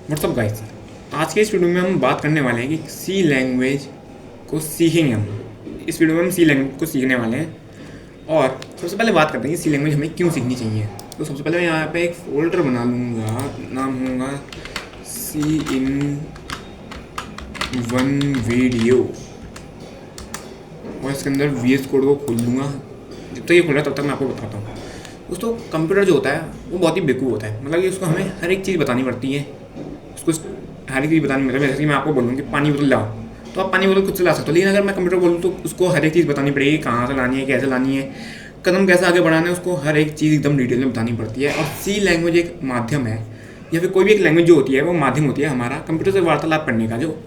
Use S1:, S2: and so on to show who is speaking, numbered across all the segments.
S1: WhatsApp guys, आज के इस वीडियो में हम बात करने वाले हैं कि सी लैंग्वेज को सीखेंगे हम। इस वीडियो में हम सी लैंग्वेज को सीखने वाले हैं और सबसे पहले बात करते हैं कि सी लैंग्वेज हमें क्यों सीखनी चाहिए। तो सबसे पहले मैं यहाँ पे एक फोल्डर बना लूँगा, नाम होगा सी इन वन वीडियो और इसके अंदर VS कोड को खोल लूँगा। जब तक ये खोल रहा है तब तक मैं आपको बताता हूँ। दोस्तों, कंप्यूटर जो होता है वो बहुत ही बेवकूफ़ होता है। मतलब कि उसको हमें हर एक चीज़ बतानी पड़ती है। उसको हर एक चीज़ बतानी पड़ती है। जैसे कि मैं आपको बोलूँ कि पानी बोतल लाओ, तो आप पानी बोतल खुद से ला सकते हो, लेकिन अगर मैं कंप्यूटर बोलूँ तो उसको हर एक चीज़ बतानी पड़ेगी, कहाँ से लानी है, कैसे लानी है, कदम कैसे आगे बढ़ाना है, उसको हर एक चीज़ एकदम डिटेल में बतानी पड़ती है। और सी लैंग्वेज एक माध्यम है, या फिर कोई भी एक लैंग्वेज जो होती है वो माध्यम होती है हमारा कंप्यूटर से वार्तालाप करने का। जो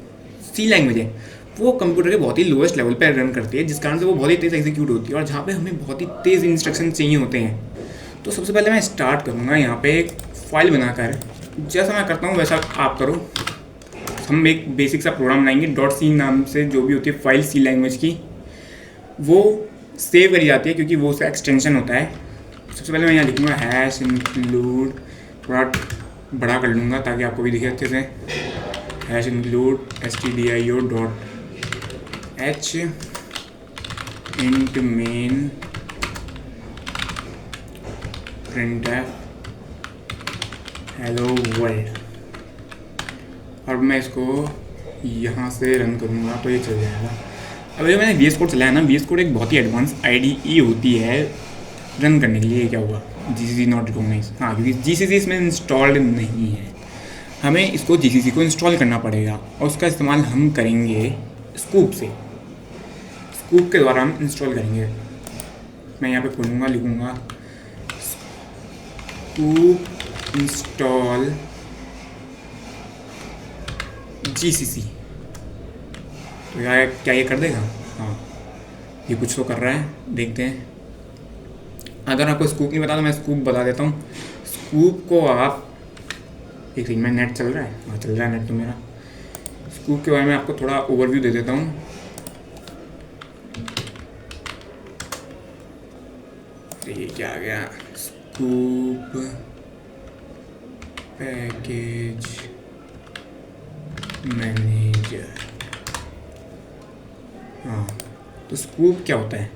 S1: सी लैंग्वेज है वो कंप्यूटर के बहुत ही लोएस्ट लेवल पर रन करती है, जिस कारण से वो बहुत ही तेज़ एग्जीक्यूट होती है और जहाँ पे हमें बहुत ही तेज़ इंस्ट्रक्शन चाहिए होते हैं। तो सबसे पहले मैं स्टार्ट करूँगा यहाँ पे एक फ़ाइल बनाकर। जैसा मैं करता हूँ वैसा आप करो। हम एक बेसिक सा प्रोग्राम बनाएंगे .c नाम से, जो भी होती है फाइल सी लैंग्वेज की, वो सेव करी जाती है क्योंकि वो उसका एक्सटेंशन होता है। सबसे पहले मैं यहाँ लिखूँगा #include, थोड़ा बड़ा कर लूँगा ताकि आपको भी दिखे अच्छे से। #include stdio.h int main printf hello world. और मैं इसको यहाँ से रन करूँगा तो ये चल जाएगा। अब जो मैंने VS कोड चलाया ना, VS कोड एक बहुत ही एडवांस IDE होती है रन करने के लिए। क्या हुआ, GCC नॉट रिकॉग्नाइज। हाँ, क्योंकि GCC इसमें इंस्टॉल्ड नहीं है, हमें इसको GCC को इंस्टॉल करना पड़ेगा और उसका इस्तेमाल हम करेंगे स्कूप से। स्कूप के द्वारा हम इंस्टॉल करेंगे। मैं यहाँ पे खोलूँगा, लिखूँगा स्कूप इंस्टॉल GCC। तो क्या ये कर देगा? हाँ, ये कुछ तो कर रहा है, देखते हैं। अगर आपको स्कूप नहीं बता तो मैं स्कूप बता देता हूँ। स्कूप को आप एक सेकंड में, नेट चल रहा है? हाँ, चल रहा है नेट तो मेरा। स्कूप के बारे में आपको थोड़ा ओवरव्यू दे देता हूँ। ये क्या आ गया, स्कूप पैकेज मैनेजर। हाँ, तो स्कूप क्या होता है?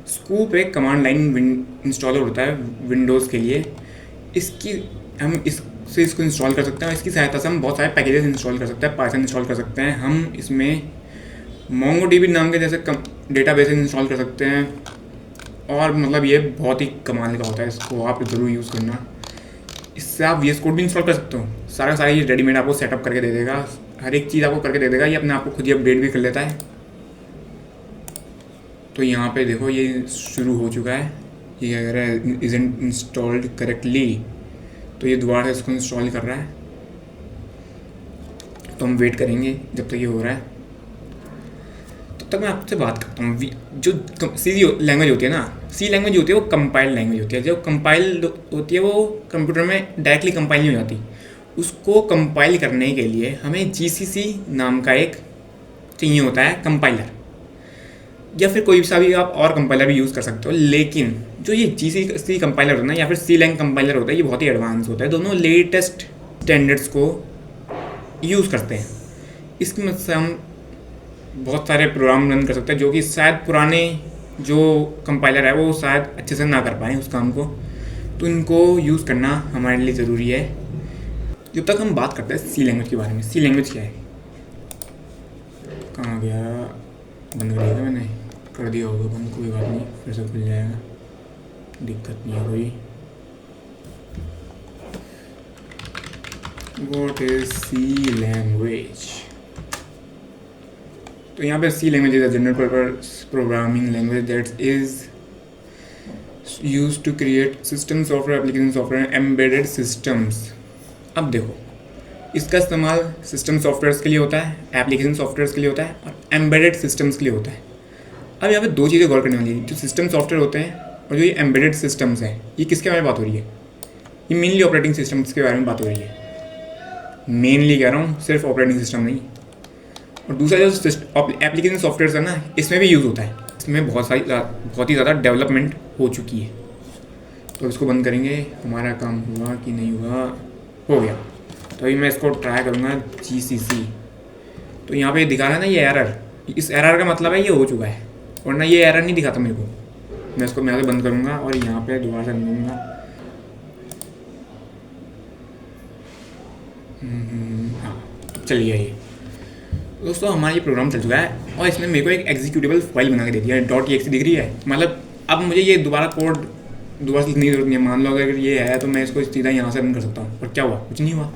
S1: स्कूप एक कमांड लाइन इंस्टॉलर होता है विंडोज़ के लिए। इससे इसको इंस्टॉल कर सकते हैं और इसकी सहायता से हम बहुत सारे पैकेजेस इंस्टॉल कर सकते हैं, पाइथन इंस्टॉल कर सकते हैं। हम इसमें MongoDB नाम के जैसे डेटाबेस इंस्टॉल कर सकते हैं। और मतलब ये बहुत ही कमाल का होता है, इसको आप ज़रूर यूज़ करना। इससे आप VS कोड भी इंस्टॉल कर सकते हो। सारा ये रेडीमेड आपको सेटअप करके दे देगा, हर एक चीज़ आपको करके दे देगा। ये अपने आप को खुद ही अपडेट भी कर लेता है। तो यहाँ पे देखो ये शुरू हो चुका है। ये अगर इज़न्ट इंस्टॉल्ड करेक्टली, तो ये दोबारा से इसको इंस्टॉल कर रहा है। तो हम वेट करेंगे जब तक ये हो रहा है। तब तक मैं आपसे बात करता हूँ। जो सी लैंग्वेज होती है ना, सी लैंग्वेज होती है वो कंपाइल्ड लैंग्वेज होती है। जो कंपाइल्ड होती है वो कंप्यूटर में डायरेक्टली कंपाइल नहीं हो जाती। उसको कंपाइल करने के लिए हमें GCC नाम का एक चाहिए होता है कंपाइलर, या फिर कोई सा भी आप और कंपाइलर भी यूज़ कर सकते हो। लेकिन जो ये GCC कंपाइलर होता है या फिर सी लैंग कंपाइलर होता है, ये बहुत ही एडवांस होता है। दोनों लेटेस्ट स्टैंडर्ड्स को यूज़ करते हैं। इसकी मदद से हम बहुत सारे प्रोग्राम रन कर सकते हैं जो कि शायद पुराने जो कंपाइलर है वो शायद अच्छे से ना कर पाएँ उस काम को। तो इनको यूज़ करना हमारे लिए ज़रूरी है। जब तक हम बात करते हैं सी लैंग्वेज के बारे में। सी लैंग्वेज क्या है? कहाँ गया? बंद कर दिया मैंने, कर दिया होगा बंद, कोई बात नहीं, फिर से खुल जाएगा, दिक्कत नहीं है कोई। What is C language? तो यहाँ पे C language is a general purpose programming language that is used to create system software, application software, embedded systems. अब देखो, इसका इस्तेमाल सिस्टम सॉफ्टवेयर्स के लिए होता है, एप्लीकेशन सॉफ्टवेयर्स के लिए होता है और एम्बेडेड सिस्टम्स के लिए होता है। अब यहाँ पे दो चीज़ें गौर करने वाली है। जो सिस्टम सॉफ्टवेयर होते हैं और जो ये एम्बेडेड सिस्टम्स हैं, ये किसके बारे में बात हो रही है? ये मेनली ऑपरेटिंग सिस्टम्स के बारे में बात हो रही है। मेनली कह रहा हूँ, सिर्फ ऑपरेटिंग सिस्टम नहीं। और दूसरा जो एप्लीकेशन सॉफ्टवेयर है ना, इसमें भी यूज़ होता है। इसमें बहुत ही ज़्यादा डेवलपमेंट हो चुकी है। तो इसको बंद करेंगे। हमारा काम हुआ कि नहीं हुआ? हो गया। तो अभी मैं इसको ट्राई करूँगा GCC। तो यहाँ पे दिखा रहा है ना ये एरर, इस एरर का मतलब है ये हो चुका है, वरना ये एरर नहीं दिखाता मेरे को। मैं इसको यहाँ से बंद करूँगा और यहाँ पे दोबारा से लूँगा। हाँ चलिए ये दोस्तों हमारा ये प्रोग्राम चल चुका है और इसने मेरे को एक एग्जीक्यूटेबल फाइल बना के दे दिया है। .exe दिख रही है, मतलब अब मुझे ये दोबारा कोड दोबारा से लिखने की जरूरत नहीं है। मान लो अगर ये है तो मैं इसको सीधा यहाँ से रन कर सकता हूँ। और क्या हुआ? कुछ नहीं हुआ।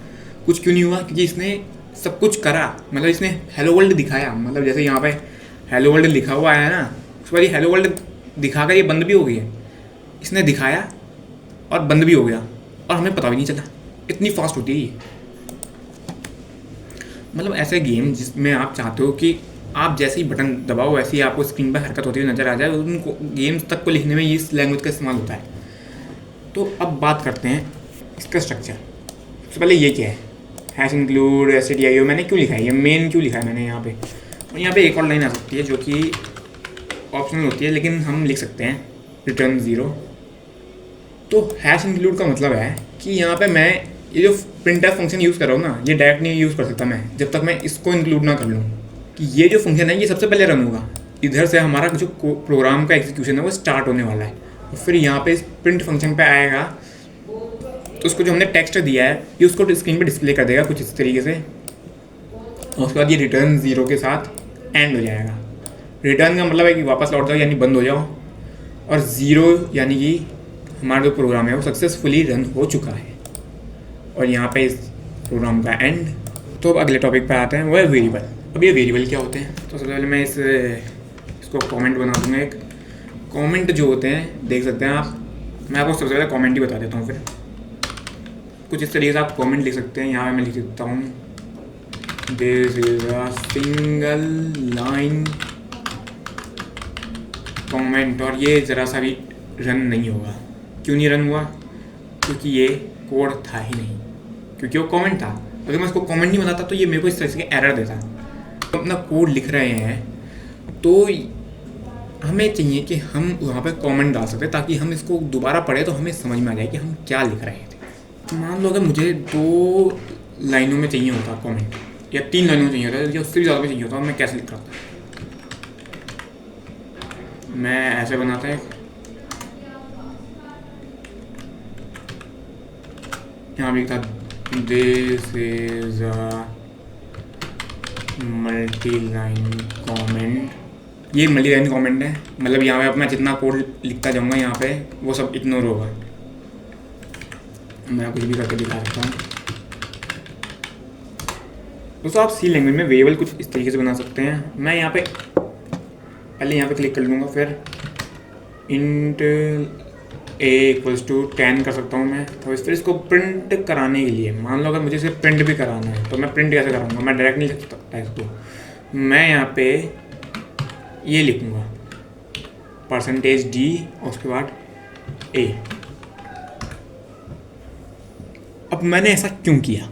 S1: कुछ क्यों नहीं हुआ? क्योंकि इसने सब कुछ करा, मतलब इसने हेलो वर्ल्ड दिखाया। मतलब जैसे यहाँ पे हेलो वर्ल्ड लिखा हुआ है ना, उसके बाद ये हेलो वर्ल्ड दिखा कर ये बंद भी हो गई है। इसने दिखाया और बंद भी हो गया और हमें पता भी नहीं चला। इतनी फास्ट होती है ये। मतलब ऐसे गेम जिसमें आप चाहते हो कि आप जैसे ही बटन दबाओ वैसे ही आपको स्क्रीन पर हरकत होती हुई नजर आ जाए, उनको गेम्स तक को लिखने में इस लैंग्वेज का इस्तेमाल होता है। तो अब बात करते हैं इसका स्ट्रक्चर। सबसे पहले ये क्या है? हैश इंक्लूड stdio मैंने क्यों लिखा है? ये मेन क्यों लिखा है मैंने यहाँ पे? और यहाँ पे एक और लाइन आ सकती है जो कि ऑप्शनल होती है, लेकिन हम लिख सकते हैं रिटर्न 0। तो हैश इंक्लूड का मतलब है कि यहाँ पे मैं ये जो प्रिंटफ फंक्शन यूज़ कर रहा हूँ ना, ये डायरेक्ट नहीं यूज़ कर सकता मैं जब तक मैं इसको इंक्लूड ना कर लूँ कि ये जो फंक्शन है ये सबसे पहले रन होगा। इधर से हमारा जो प्रोग्राम का एग्जीक्यूशन है वो स्टार्ट होने वाला है और फिर यहाँ पे इस प्रिंट फंक्शन पे आएगा तो उसको जो हमने टेक्स्ट दिया है ये उसको स्क्रीन पे डिस्प्ले कर देगा कुछ इस तरीके से। और उसके बाद ये रिटर्न 0 के साथ एंड हो जाएगा। रिटर्न का मतलब है कि वापस लौट जाओ यानी बंद हो जाओ, और 0 यानी कि हमारा जो प्रोग्राम है वो सक्सेसफुली रन हो चुका है। और यहाँ पे इस प्रोग्राम का एंड। तो अब अगले टॉपिक पे आते हैं, वो है वेरिएबल। अब ये वेरिएबल क्या होते हैं? तो सबसे पहले मैं इसको कमेंट बना दूँगा। एक कमेंट जो होते हैं देख सकते हैं आप, मैं आपको सबसे पहले कमेंट ही बता देता हूँ। फिर कुछ इस तरीके से आप कमेंट लिख सकते हैं। यहाँ पे मैं लिख देता हूँ this is a single line comment, और ये ज़रा सा भी रन नहीं होगा। क्यों नहीं रन हुआ? क्योंकि ये कोड था ही नहीं, क्योंकि वो कमेंट था। अगर मैं इसको कमेंट नहीं बनाता तो ये मेरे को इस तरह के एरर देता। तो अपना कोड लिख रहे हैं तो हमें चाहिए कि हम वहाँ पे कमेंट डाल सकते ताकि हम इसको दोबारा पढ़े तो हमें समझ में आ जाए कि हम क्या लिख रहे थे। मान लो अगर मुझे 2 लाइनों में चाहिए होता कमेंट, या 3 लाइनों में चाहिए होता, या उससे भी ज़्यादा में चाहिए होता, मैं कैसे लिख रहा था? मैं ऐसे बनाता है, यहाँ भी था this is a multi line comment. ये मल्टी लाइन कमेंट है, मतलब यहाँ पे अब मैं जितना कोड लिखता जाऊँगा यहाँ पे वो सब इग्नोर होगा। मैं कुछ भी करके दिखा सकता हूँ। दोस्तों आप सी लैंग्वेज में वेरिएबल कुछ इस तरीके से बना सकते हैं। मैं यहाँ पे पहले यहाँ पे क्लिक कर लूँगा, फिर इंट a = 10 कर सकता हूँ मैं। तो फिर इसको प्रिंट कराने के लिए, मान लो अगर मुझे इसे प्रिंट भी कराना है तो मैं प्रिंट कैसे कराऊंगा? मैं डायरेक्ट नहीं लिख सकता इसको। मैं यहाँ पे ये लिखूँगा %d और उसके बाद a। अब मैंने ऐसा क्यों किया?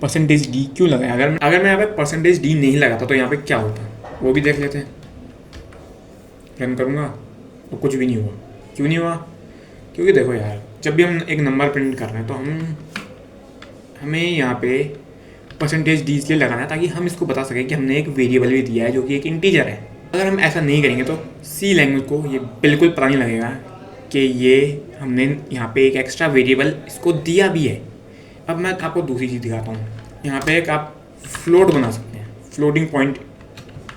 S1: %d क्यों लगाया? अगर मैं यहाँ पे %d नहीं लगाता तो यहाँ पे क्या होता वो भी देख लेते हैं। रन करूँगा तो कुछ भी नहीं हुआ। क्यों नहीं हुआ? क्योंकि देखो यार, जब भी हम एक नंबर प्रिंट कर रहे हैं तो हमें यहाँ पे %d इसलिए लगाना है ताकि हम इसको बता सकें कि हमने एक वेरिएबल भी दिया है जो कि एक इंटीजर है। अगर हम ऐसा नहीं करेंगे तो सी लैंग्वेज को ये बिल्कुल पता नहीं लगेगा कि ये हमने यहाँ पे एक एक्स्ट्रा वेरिएबल इसको दिया भी है। अब मैं आपको दूसरी चीज़ दिखाता हूँ। यहाँ पे एक आप फ्लोट बना सकते हैं, फ्लोटिंग पॉइंट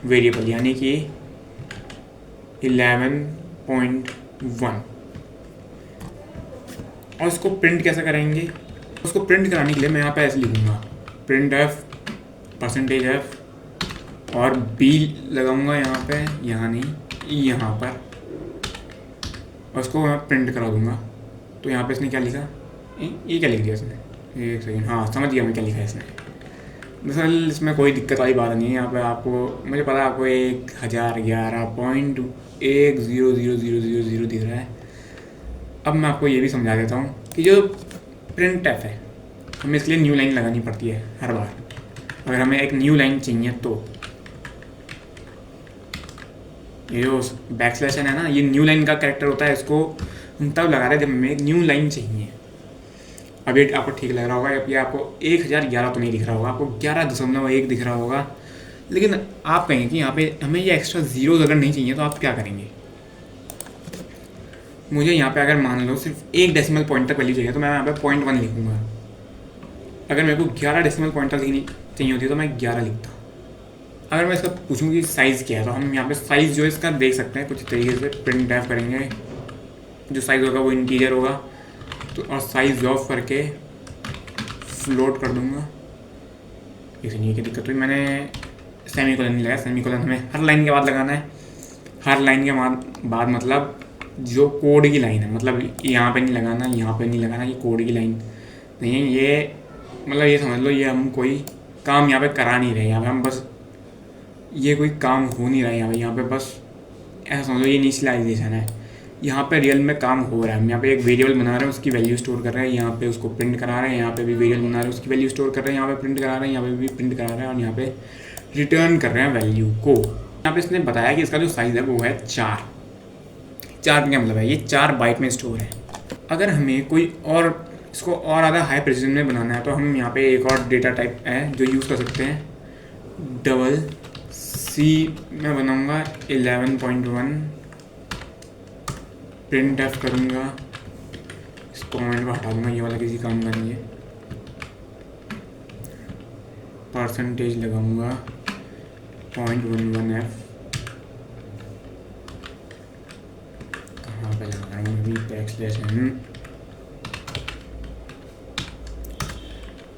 S1: वेरिएबल, यानी कि 11.1। और इसको प्रिंट कैसे करेंगे? उसको प्रिंट कराने के लिए मैं यहाँ पे ऐसे लिखूँगा प्रिंट f %f और b लगाऊँगा यहाँ पे, यहाँ नहीं यहाँ पर, और उसको मैं प्रिंट करा दूँगा। तो यहाँ पे इसने क्या लिखा? ये क्या लिख दिया इसने? एक सेकेंड, हाँ समझ गया मैं क्या लिखा है इसने। दरअसल इसमें कोई दिक्कत वाली बात नहीं है। यहाँ पे आपको, मुझे पता है आपको 1011.100000 दिख रहा है। अब मैं आपको ये भी समझा देता हूँ कि जो प्रिंट एफ है हमें इसलिए न्यू लाइन लगानी पड़ती है हर बार। अगर हमें एक न्यू लाइन चाहिए तो ये जो बैकस्लैश है ना, ये न्यू लाइन का कैरेक्टर होता है। इसको हम तब लगा रहे हैं जब हमें एक न्यू लाइन चाहिए। अभी आपको ठीक लग रहा होगा, या आपको 1011 तो नहीं दिख रहा होगा, आपको 11.1 दिख रहा होगा। लेकिन आप कहेंगे कि यहाँ पे हमें ये एक्स्ट्रा जीरोज अगर नहीं चाहिए तो आप क्या करेंगे। मुझे यहाँ पे अगर मान लो सिर्फ 1 डेसिमल पॉइंट तक वैल्यू चाहिए तो मैं यहाँ पे 0.1 लिखूँगा। अगर मेरे को 11 डेसिमल पॉइंट तक चाहिए होती है तो मैं 11 लिखता। अगर मैं इसका पूछूँ कि साइज़ क्या है तो हम यहाँ पे साइज़ जो है इसका देख सकते हैं कुछ तरीके से। प्रिंट डेफ करेंगे, जो साइज़ होगा वो इंटीजर होगा, तो और साइज़ ऑफ करके फ्लोट कर दूँगा। इसे नहीं की दिक्कत हुई, मैंने सेमीकोलन नहीं लगाया। सेमीकोलन हमें हर लाइन के बाद लगाना है। हर लाइन के बाद मतलब जो कोड की लाइन है, मतलब यहाँ पे नहीं लगाना, यहाँ पे नहीं लगाना, ये कोड की लाइन नहीं है। ये मतलब ये समझ लो ये हम कोई काम यहाँ पे करा नहीं रहे, यहाँ पे हम बस ये कोई काम हो नहीं रहा है यहाँ पे बस ऐसा समझ लो ये इनिशियलाइजेशन है। यहाँ पे रियल में काम हो रहा है। हम यहाँ पे एक वेरिएबल बना रहे हैं, उसकी वैल्यू स्टोर कर रहे हैं, यहाँ पे उसको प्रिंट करा रहे हैं, यहाँ पे भी वेरिएबल बना रहे हैं, उसकी वैल्यू स्टोर कर रहे हैं, यहाँ पे प्रिंट करा रहे हैं, यहाँ पे भी प्रिंट करा रहे हैं, और यहाँ पे रिटर्न कर रहे हैं वैल्यू को। यहाँ पे इसने बताया कि इसका जो साइज़ है वो है 4 का क्या मतलब है, ये 4 बाइट में स्टोर है। अगर हमें कोई और इसको और ज़्यादा हाई प्रेसिजन में बनाना है तो हम यहाँ पे एक और डेटा टाइप है जो यूज़ कर सकते हैं। C में बनाऊँगा 11.1, प्रिंट एफ करूँगा, इस कमेंट को हटा दूँगा, ये वाला किसी काम का नहीं है। परसेंटेज लगाऊँगा 0.11f, कहाँ पे लगाऊँगा अभी, बैकस्लैश n,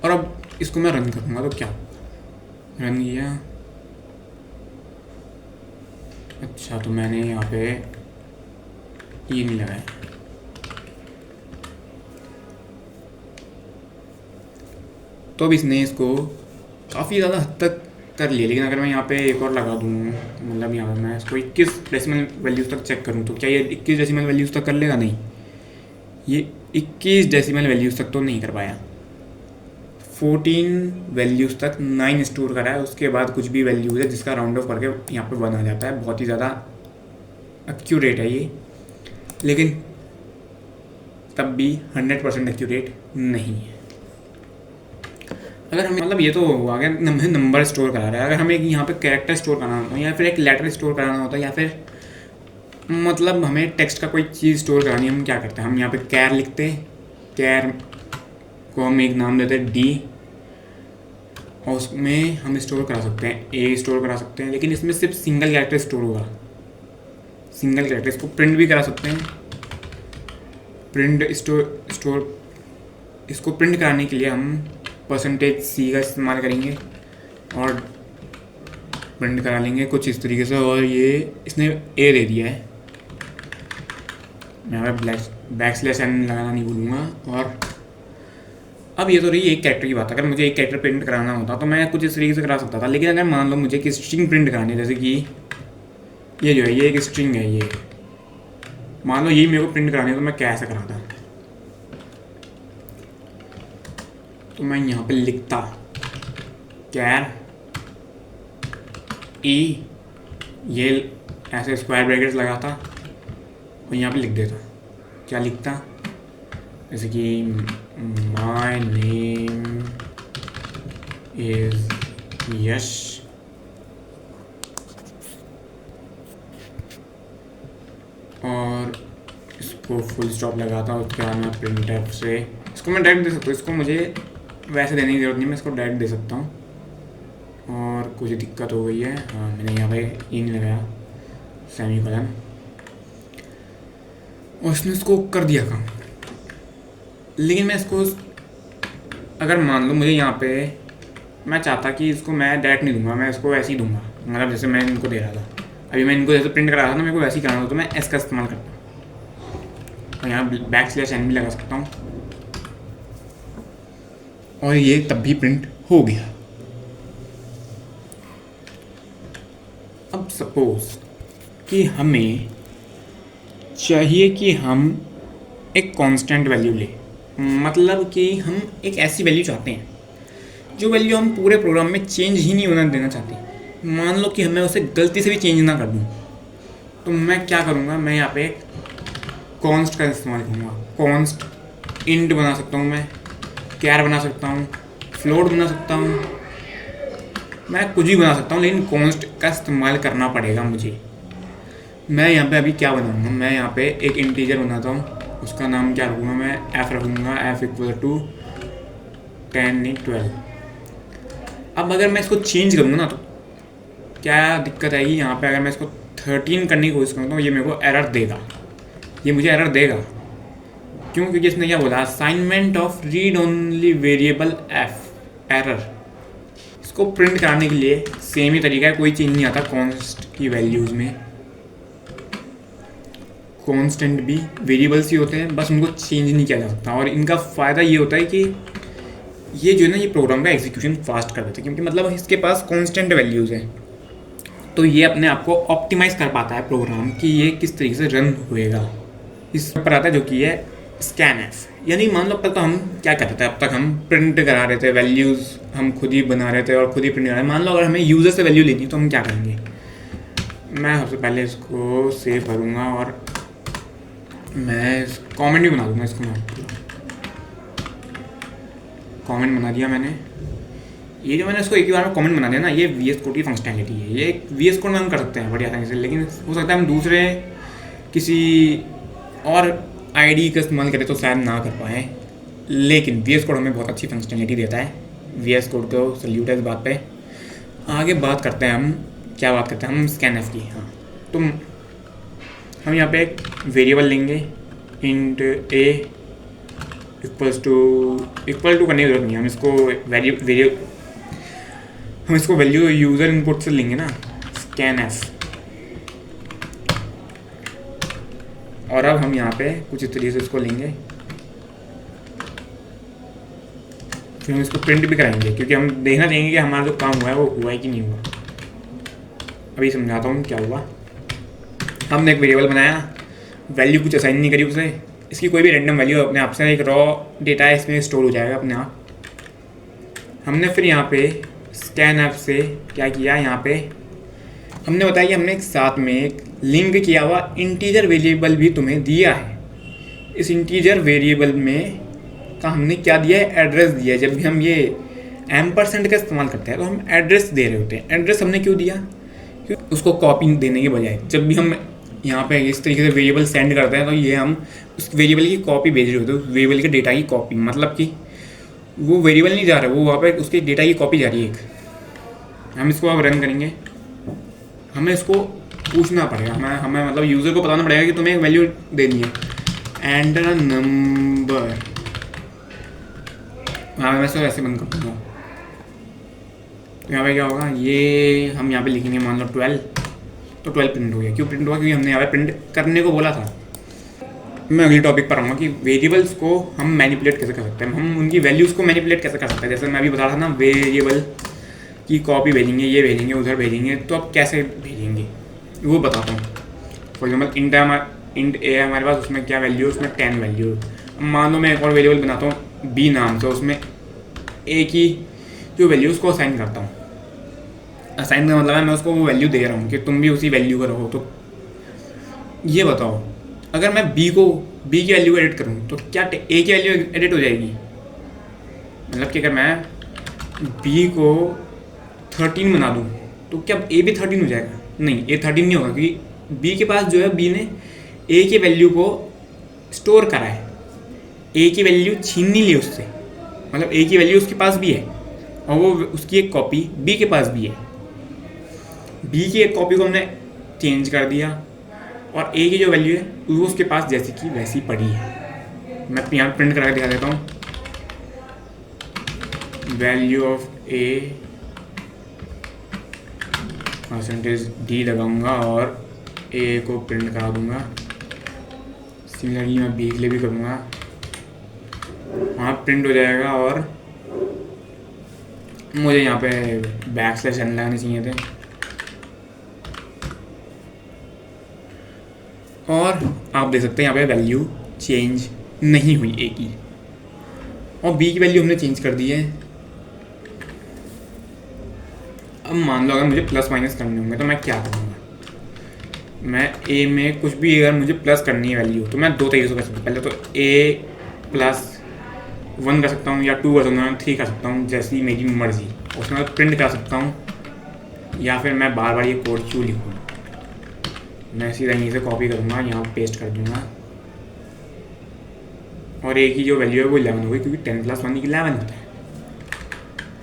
S1: और अब इसको मैं रन करूँगा तो क्या रन किया। अच्छा तो मैंने यहाँ पे ये नहीं लगाया, तो अब इसने इसको काफ़ी ज़्यादा हद तक कर लिया। लेकिन अगर मैं यहाँ पे एक और लगा दूँ, मतलब यहाँ पे मैं इसको 21 डेसिमल वैल्यूज़ तक चेक करूँ तो क्या ये 21 डेसिमल वैल्यूज़ तक कर लेगा? नहीं, ये 21 डेसिमल वैल्यूज़ तक तो नहीं कर पाया। 14 वैल्यूज़ तक 9 स्टोर करा है, उसके बाद कुछ भी वैल्यूज़ है जिसका राउंड ऑफ करके यहाँ पे बना जाता है। बहुत ही ज़्यादा एक्यूरेट है ये, लेकिन तब भी 100% एक्यूरेट नहीं है। अगर हमें मतलब ये तो आ गया नंबर स्टोर करा रहा है, अगर हमें यहाँ पे कैरेक्टर स्टोर कराना होता है या फिर एक लेटर स्टोर कराना होता है या फिर मतलब हमें टेक्स्ट का कोई चीज़ स्टोर करानी है, हम क्या करते हैं, हम यहाँ पे कैर लिखते हैं, कैर को हम एक नाम देते हैं डी, और उसमें हम स्टोर करा सकते हैं ए स्टोर करा सकते हैं। लेकिन इसमें सिर्फ सिंगल कैरेक्टर स्टोर होगा, सिंगल कैरेक्टर। इसको प्रिंट भी करा सकते हैं, प्रिंट स्टोर इसको प्रिंट कराने के लिए हम %C का इस्तेमाल करेंगे और प्रिंट करा लेंगे कुछ इस तरीके से। और ये इसने ए दे दिया है, मैं यहाँ पे बैकस्लैश n लगाना नहीं भूलूँगा। और अब ये तो रही एक कैरेक्टर की बात। अगर मुझे एक कैरेक्टर प्रिंट कराना होता तो मैं कुछ इस तरीके से करा सकता था। लेकिन अगर मान लो मुझे कि स्ट्रिंग प्रिंट करानी है, जैसे कि ये जो है ये एक स्ट्रिंग है, ये मान लो यही मेरे को प्रिंट करानी है, तो मैं कैसे कराता, तो मैं यहाँ पे लिखता कैर ई, ये ऐसे स्क्वायर ब्रैकेट्स लगाता और यहाँ पे लिख देता। क्या लिखता, जैसे कि माय नेम इज यश, और इसको फुल स्टॉप लगाता हूँ। उसके बाद मैं प्रिंट एफ से इसको मैं डायरेक्ट दे सकता हूँ, इसको मुझे वैसे देने की ज़रूरत नहीं, मैं इसको डायरेक्ट दे सकता हूँ। और कुछ दिक्कत हो गई है, हाँ मैंने यहाँ पे ई नहीं लगाया, सेमीकोलन, और इसने इसको कर दिया काम। लेकिन मैं इसको अगर मान लो मुझे यहाँ पे मैं चाहता कि इसको मैं डायरेक्ट नहीं दूंगा, मैं इसको ऐसे ही दूंगा, मतलब जैसे मैं इनको दे रहा था अभी, मैं इनको जैसे प्रिंट करा रहा था ना, मेरे को वैसे ही कराना हो तो मैं एस का इस्तेमाल करता हूँ और यहाँ बैकस्लैश n भी लगा सकता हूँ और ये तब भी प्रिंट हो गया। अब सपोज कि हमें चाहिए कि हम एक कांस्टेंट वैल्यू ले, मतलब कि हम एक ऐसी वैल्यू चाहते हैं जो वैल्यू हम पूरे प्रोग्राम में चेंज ही नहीं होना देना चाहते। मान लो कि मैं उसे गलती से भी चेंज ना कर दूँ, तो मैं क्या करूँगा, मैं यहाँ पे कॉन्स्ट का इस्तेमाल करूँगा। कॉन्स्ट इंट बना सकता हूँ मैं, स्क्वायर बना सकता हूँ, फ्लोट बना सकता हूँ, मैं कुछ भी बना सकता हूँ, लेकिन कॉन्स्ट का इस्तेमाल करना पड़ेगा मुझे। मैं यहाँ पे अभी क्या बनाऊँगा, मैं यहाँ पे एक इंटीजर बनाता हूँ, उसका नाम क्या रखूँगा, मैं f रखूँगा, f इक्वल टू 10 नहीं 12। अब अगर मैं इसको चेंज करूँगा ना तो क्या दिक्कत आएगी यहाँ पे, अगर मैं इसको 13 करने की कोशिश करूँ तो ये मेरे को एरर देगा, ये मुझे एरर देगा। क्यों? क्योंकि इसने क्या बोला, assignment of read only variable f error. इसको प्रिंट कराने के लिए सेम ही तरीका है, कोई चेंज नहीं आता कॉन्स्ट की वैल्यूज़ में। कॉन्स्टेंट भी वेरिएबल्स ही होते हैं, बस उनको चेंज नहीं किया जा सकता। और इनका फ़ायदा ये होता है कि ये जो है ना, ये प्रोग्राम का एग्जीक्यूशन फास्ट कर देता है, क्योंकि मतलब इसके पास कांस्टेंट वैल्यूज़ हैं, तो ये अपने आप को ऑप्टिमाइज़ कर पाता है प्रोग्राम कि ये किस तरीके से रन होएगा। इस पर आता है जो कि है स्कैनएफ। यानी मान लो अब तक तो हम क्या करते थे, अब तक हम प्रिंट करा रहे थे वैल्यूज़, हम खुद ही बना रहे थे और खुद ही प्रिंट करा रहे थे। मान लो अगर हमें यूज़र से वैल्यू लेनी तो हम क्या करेंगे, मैं सबसे पहले इसको सेव करूँगा और मैं कमेंट भी बना दूँगा। इसको मैं कमेंट बना दिया मैंने। ये जो मैंने इसको एक ही बार में कमेंट बना दिया ना, ये VS कोड की फंक्शनैलिटी है। ये VS कोड में हम कर सकते हैं बड़ी आसानी से, लेकिन हो सकता है हम दूसरे किसी और आईडी का इस्तेमाल करें तो शायद ना कर पाएँ, लेकिन VS कोड हमें बहुत अच्छी फंक्शनैलिटी देता है। VS कोड को सल्यूट है इस बात पे। आगे बात करते हैं हम, क्या बात करते हैं हम, स्कैनएफ की। हाँ, तो हम यहाँ पे एक वेरिएबल लेंगे, इंट a इक्वल टू करने की जरूरत नहीं है, हम इसको वैल्यू यूज़र इनपुट से लेंगे ना, स्कैनएफ। और अब हम यहाँ पे कुछ इस तरीके से इसको लेंगे, फिर हम इसको प्रिंट भी कराएंगे, क्योंकि हम देखना चाहेंगे कि हमारा जो काम हुआ है वो हुआ है कि नहीं हुआ। अभी समझाता हूँ क्या हुआ। हमने एक वेरिएबल बनाया, वैल्यू कुछ असाइन नहीं करी उसे, इसकी कोई भी रैंडम वैल्यू अपने आप से, एक रॉ डेटा है इसमें स्टोर हो जाएगा अपने आप। हमने फिर यहाँ पे स्कैनएफ से क्या किया, यहाँ पे हमने बताया कि हमने एक साथ में एक लिंक किया हुआ इंटीजर वेरिएबल भी तुम्हें दिया है। इस इंटीजर वेरिएबल में का हमने क्या दिया है, एड्रेस दिया है। जब भी हम ये एम्परसेंड का इस्तेमाल करते हैं तो हम एड्रेस दे रहे होते हैं। एड्रेस हमने क्यों दिया, क्योंकि उसको कॉपी देने के बजाय जब भी हम यहाँ पे इस तरीके से वेरिएबल सेंड करते हैं तो ये हम उस वेरिएबल की कॉपी भेज रहे होते हैं, उस वेरिएबल के डेटा की कॉपी। मतलब कि वो वेरिएबल नहीं जा रहा है, वो वहाँ पे उसके डेटा की कॉपी जा रही है एक। हम इसको अब रन करेंगे, हमें इसको पूछना पड़ेगा, हमें मतलब यूज़र को बताना पड़ेगा कि तुम्हें एक वैल्यू देनी है, एंटर अ नंबर। हाँ, मैं इसको ऐसे बंद कर दूँगा। तो यहाँ पे क्या होगा, ये हम यहाँ पे लिखेंगे मान लो 12, तो 12 प्रिंट हो गया। क्यों प्रिंट हुआ, क्योंकि हमने यहाँ पे प्रिंट करने को बोला था। मैं अगले टॉपिक पर आऊँगा कि वेरिएबल्स को हम मैनिपुलेट कैसे कर सकते हैं, हम उनकी वैल्यूज़ को मैनिपुलेट कैसे कर सकते हैं। जैसे मैं अभी बता रहा था ना, वेरिएबल की कॉपी भेजेंगे, ये भेजेंगे, उधर भेजेंगे, तो अब कैसे भेजेंगे वो बताता हूँ। फॉर एग्जाम्पल इंट ए है हमारे पास, उसमें क्या वैल्यू है, उसमें 10 वैल्यू। अब मान लो मैं एक और वेरिएबल बनाता हूँ b नाम से, उसमें a की जो वैल्यू उसको असाइन करता हूँ। असाइन का मतलब है मैं उसको वो वैल्यू दे रहा हूँ कि तुम भी उसी वैल्यू का रहो। तो ये बताओ, अगर मैं b की वैल्यू एडिट करूँ तो क्या a की वैल्यू एडिट हो जाएगी? मतलब कि अगर मैं b को 13 बना दूँ तो क्या a भी 13 हो जाएगा? नहीं, a 13 नहीं होगा, क्योंकि b के पास जो है, b ने a की वैल्यू को स्टोर करा है, a की वैल्यू छीन नहीं ली उससे। मतलब a की वैल्यू उसके पास भी है और वो उसकी एक कॉपी b के पास भी है। b की एक कॉपी को हमने चेंज कर दिया और a की जो वैल्यू है वो उसके पास जैसी की वैसी पड़ी है। मैं यहाँ प्रिंट करा के दिखा देता हूँ, वैल्यू ऑफ a %d लगाऊंगा और a को प्रिंट करा दूंगा। सिमिलरली मैं b के लिए भी करूँगा, वहाँ प्रिंट हो जाएगा। और मुझे यहाँ पे \n लगाने चाहिए थे। और आप देख सकते हैं यहाँ पे वैल्यू चेंज नहीं हुई a की, और b की वैल्यू हमने चेंज कर दी है। अब मान लो अगर मुझे प्लस माइनस करने होंगे तो मैं क्या करूँगा, मैं a में कुछ भी अगर मुझे प्लस करनी है वैल्यू तो मैं दो तरीके से कर सकता हूँ। पहले तो a प्लस 1 कर सकता हूँ या 2 कर सकता हूँ, 3 कर सकता हूँ, जैसी मेरी मर्ज़ी। उसके बाद प्रिंट कर सकता हूँ या फिर मैं बार बार ये कोड क्यों लिखूँ। मैं सीधा यहीं से कॉपी करूँगा, यहाँ पेस्ट कर दूँगा और एक ही जो वैल्यू है वो 11 होगी, क्योंकि 10 + 1 = 11 होता है।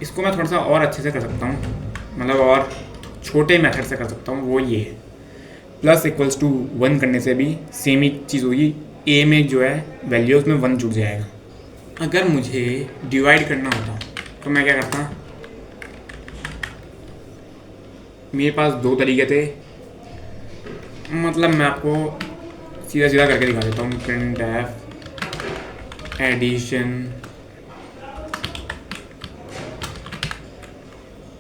S1: इसको मैं थोड़ा सा और अच्छे से कर सकता हूँ, मतलब और छोटे मेथड से कर सकता हूँ। वो ये है +=1 करने से भी सेम ही चीज़ होगी। ए में जो है वैल्यू उसमें 1 जुड़ जाएगा। अगर मुझे डिवाइड करना होता तो मैं क्या करता, मेरे पास 2 तरीके थे, मतलब मैं आपको सीधा सीधा करके दिखा देता हूँ। printf एडिशन,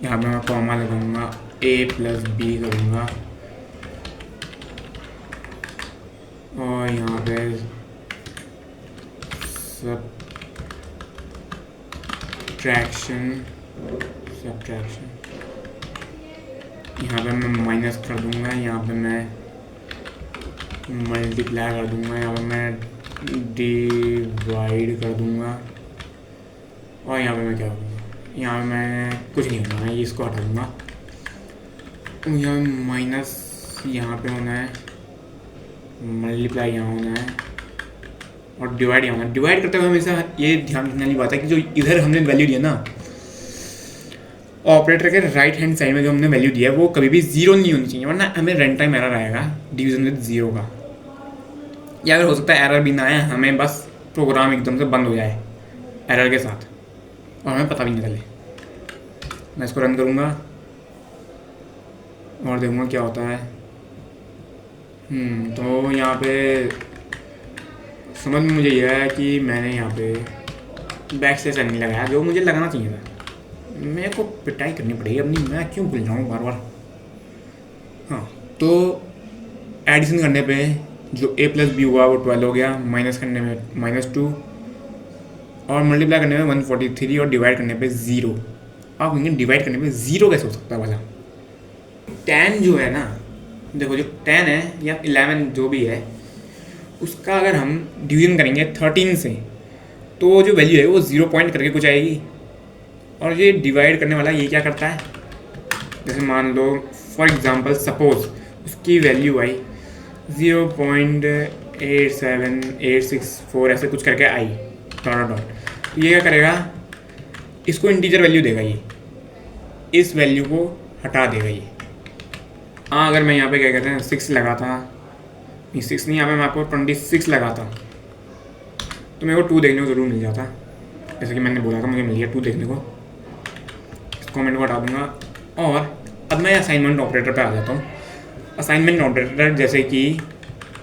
S1: यहाँ पे मैं कॉमा लगाऊंगा, a + b करूँगा और यहाँ पे सब्ट्रैक्शन, यहाँ पे मैं माइनस कर दूँगा, यहाँ पे मैं मल्टीप्लाई कर दूँगा, यहाँ पे मैं डिवाइड कर दूँगा और यहाँ पे मैं क्या करूँगा, यहाँ पे मैं कुछ नहीं करना है, इसको हटा दूँगा। यहाँ माइनस यहाँ पे होना है, मल्टीप्लाई यहाँ होना है और डिवाइड यहाँ होना है। डिवाइड करते हुए हमेशा ये ध्यान रखने वाली बात है कि जो इधर हमने वैल्यू दिया ना, ऑपरेटर के राइट हैंड साइड में जो हमने वैल्यू दिया है वो कभी भी 0 नहीं होनी चाहिए, वरना हमें रन टाइम एरर आएगा डिवीजन विद 0 का। या अगर हो सकता है एरर भी ना आए, हमें बस प्रोग्राम एकदम से बंद हो जाए एरर के साथ और हमें पता भी नहीं चले। मैं इसको रन करूँगा और देखूँगा क्या होता है। तो यहाँ पे समझ में मुझे यह है कि मैंने यहाँ पे बैक स्लैश नहीं लगाया, जो मुझे लगाना चाहिए था। मेरे को पिटाई करनी पड़ेगी अपनी, मैं क्यों भूल जाऊँ बार बार। हाँ, तो एडिशन करने पे जो a + b हुआ वो 12 हो गया, माइनस करने में -2 और मल्टीप्लाई करने में 143 और डिवाइड करने पे 0। आप कहेंगे डिवाइड करने पे 0 कैसे हो सकता है भला। 10 जो है ना, देखो जो 10 है या 11 जो भी है, उसका अगर हम डिवीजन करेंगे 13 से तो जो वैल्यू है वो 0 पॉइंट करके कुछ आएगी। और ये डिवाइड करने वाला ये क्या करता है, जैसे मान लो फॉर एग्जांपल सपोज उसकी वैल्यू आई 0.87864 ऐसे कुछ करके आई डॉट। तो ये क्या करेगा, इसको इंटीजर वैल्यू देगा, ये इस वैल्यू को हटा देगा ये। हाँ, अगर मैं यहाँ पे क्या कहते हैं 6 लगाता, 6 नहीं, यहाँ पे मैं आपको 26 लगाता तो मेरे को 2 देखने को ज़रूर मिल जाता। जैसे कि मैंने बोला था मुझे मिल गया 2 देखने को। इस कमेंट को हटा दूँगा और अब मैं असाइनमेंट ऑपरेटर पे आ जाता हूँ। असाइनमेंट ऑपरेटर जैसे कि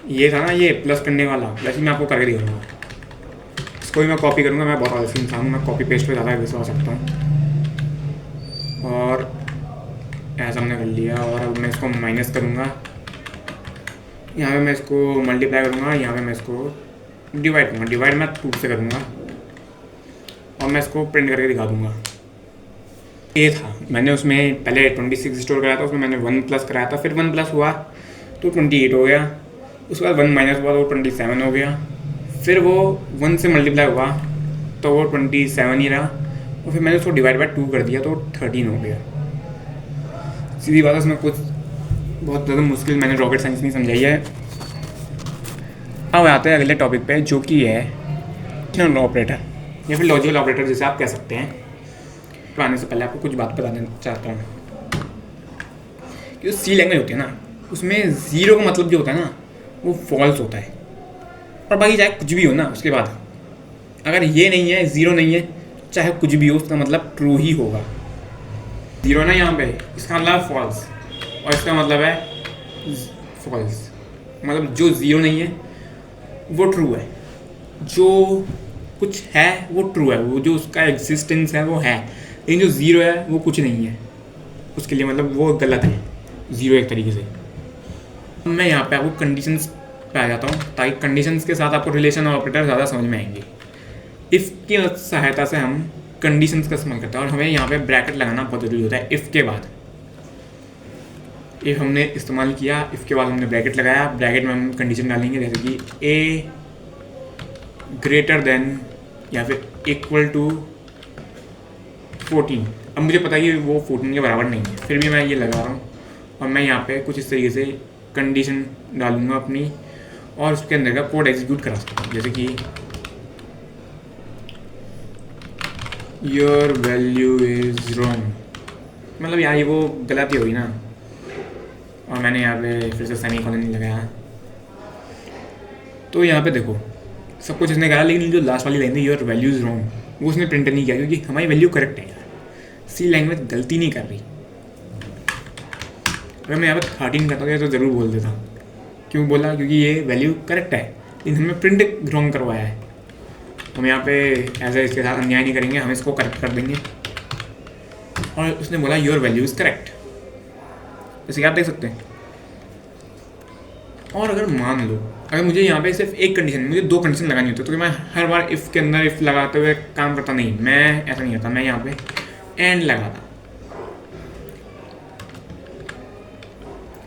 S1: ये था ना, ये प्लस करने वाला, वैसे मैं आपको करके दिखाऊंगा। इसको भी मैं कॉपी करूँगा, मैं बहुत आलसी इंसान हूँ, मैं कॉपी पेस्ट पे ज़्यादा विश्वास रखता हूँ। और ऐसा हमने कर लिया और अब मैं इसको माइनस करूँगा, यहाँ पे मैं इसको मल्टीप्लाई करूँगा, यहाँ पे मैं इसको डिवाइड करूँगा। डिवाइड मैं 2 से करूँगा और मैं इसको प्रिंट करके दिखा दूँगा। ये था, मैंने उसमें पहले 26 स्टोर कराया था, उसमें मैंने 1+ कराया था, फिर 1+ हुआ तो 28 हो गया, उसके बाद 1 माइनस हुआ तो 27 हो गया, फिर वो 1 से मल्टीप्लाई हुआ तो वो 27 ही रहा और फिर मैंने उसको डिवाइड बाय 2 कर दिया तो 13 हो गया। सीधी बात है, उसमें कुछ बहुत ज़्यादा मुश्किल मैंने रॉकेट साइंस नहीं समझाई है। अब आते हैं अगले टॉपिक पे, जो कि है कंडीशनल ऑपरेटर या फिर लॉजिकल ऑपरेटर जैसे आप कह सकते हैं। तो आने से पहले आपको कुछ बात बताना चाहता हूँ कि सी लैंग्वेज होती है ना, उसमें 0 का मतलब जो होता है ना वो फॉल्स होता है, और बाकी चाहे कुछ भी हो ना उसके बाद अगर ये नहीं है, 0 नहीं है, चाहे कुछ भी हो उसका मतलब ट्रू ही होगा। 0 ना यहाँ पे, इसका मतलब फॉल्स और इसका मतलब है फॉल्स, मतलब जो 0 नहीं है वो ट्रू है, जो कुछ है वो ट्रू है, वो जो उसका एग्जिस्टेंस है वो है, लेकिन जो 0 है वो कुछ नहीं है, उसके लिए मतलब वो गलत है 0 एक तरीके से। मैं यहाँ पे आपको कंडीशंस पे आ जाता हूँ ताकि कंडीशंस के साथ आपको रिलेशन ऑपरेटर ज़्यादा समझ में आएंगे। इफ़ की सहायता से हम कंडीशंस का इस्तेमाल करते हैं और हमें यहाँ पे ब्रैकेट लगाना बहुत ज़रूरी होता है। इफ़ के बाद इफ़ हमने इस्तेमाल किया, इफ़ के बाद हमने ब्रैकेट लगाया, ब्रैकेट में हम कंडीशन डालेंगे जैसे कि a ग्रेटर देन या फिर इक्वल टू 14। अब मुझे पता है कि वो 14 के बराबर नहीं है, फिर भी मैं ये लगा रहा हूँ और मैं यहाँ पे कुछ इस तरीके से कंडीशन डालूँगा अपनी और उसके अंदर का कोड एग्जीक्यूट करा सकता हूँ, जैसे कि योर वैल्यू इज़ रॉन्ग, मतलब यहाँ ये वो गलती होगी ना, और मैंने यहाँ पे फिर से सेमीकोलन नहीं लगाया। तो यहाँ पे देखो सब कुछ इसने करा, लेकिन जो लास्ट वाली लाइन थी योर वैल्यू इज़ रॉन्ग, वो उसने प्रिंट नहीं किया क्योंकि हमारी वैल्यू करेक्ट है यार। सी लैंग्वेज गलती नहीं कर रही। अगर मैं यहाँ पर 13 करता था तो ज़रूर बोल देता। क्यों बोला? क्योंकि ये वैल्यू करेक्ट है, लेकिन हमें प्रिंट रॉन्ग करवाया है। हम यहाँ पे ऐसा इसके साथ अन्याय नहीं करेंगे, हम इसको करेक्ट कर देंगे। और उसने बोला योर वैल्यू इज़ करेक्ट, जैसे कि आप देख सकते हैं। और अगर मान लो अगर मुझे यहाँ पे सिर्फ एक कंडीशन, मुझे 2 कंडीशन लगानी होती है, तो मैं हर बार इफ़ के अंदर इफ़ लगाते हुए काम करता नहीं, मैं ऐसा नहीं होता, मैं यहाँ पे एंड लगाता।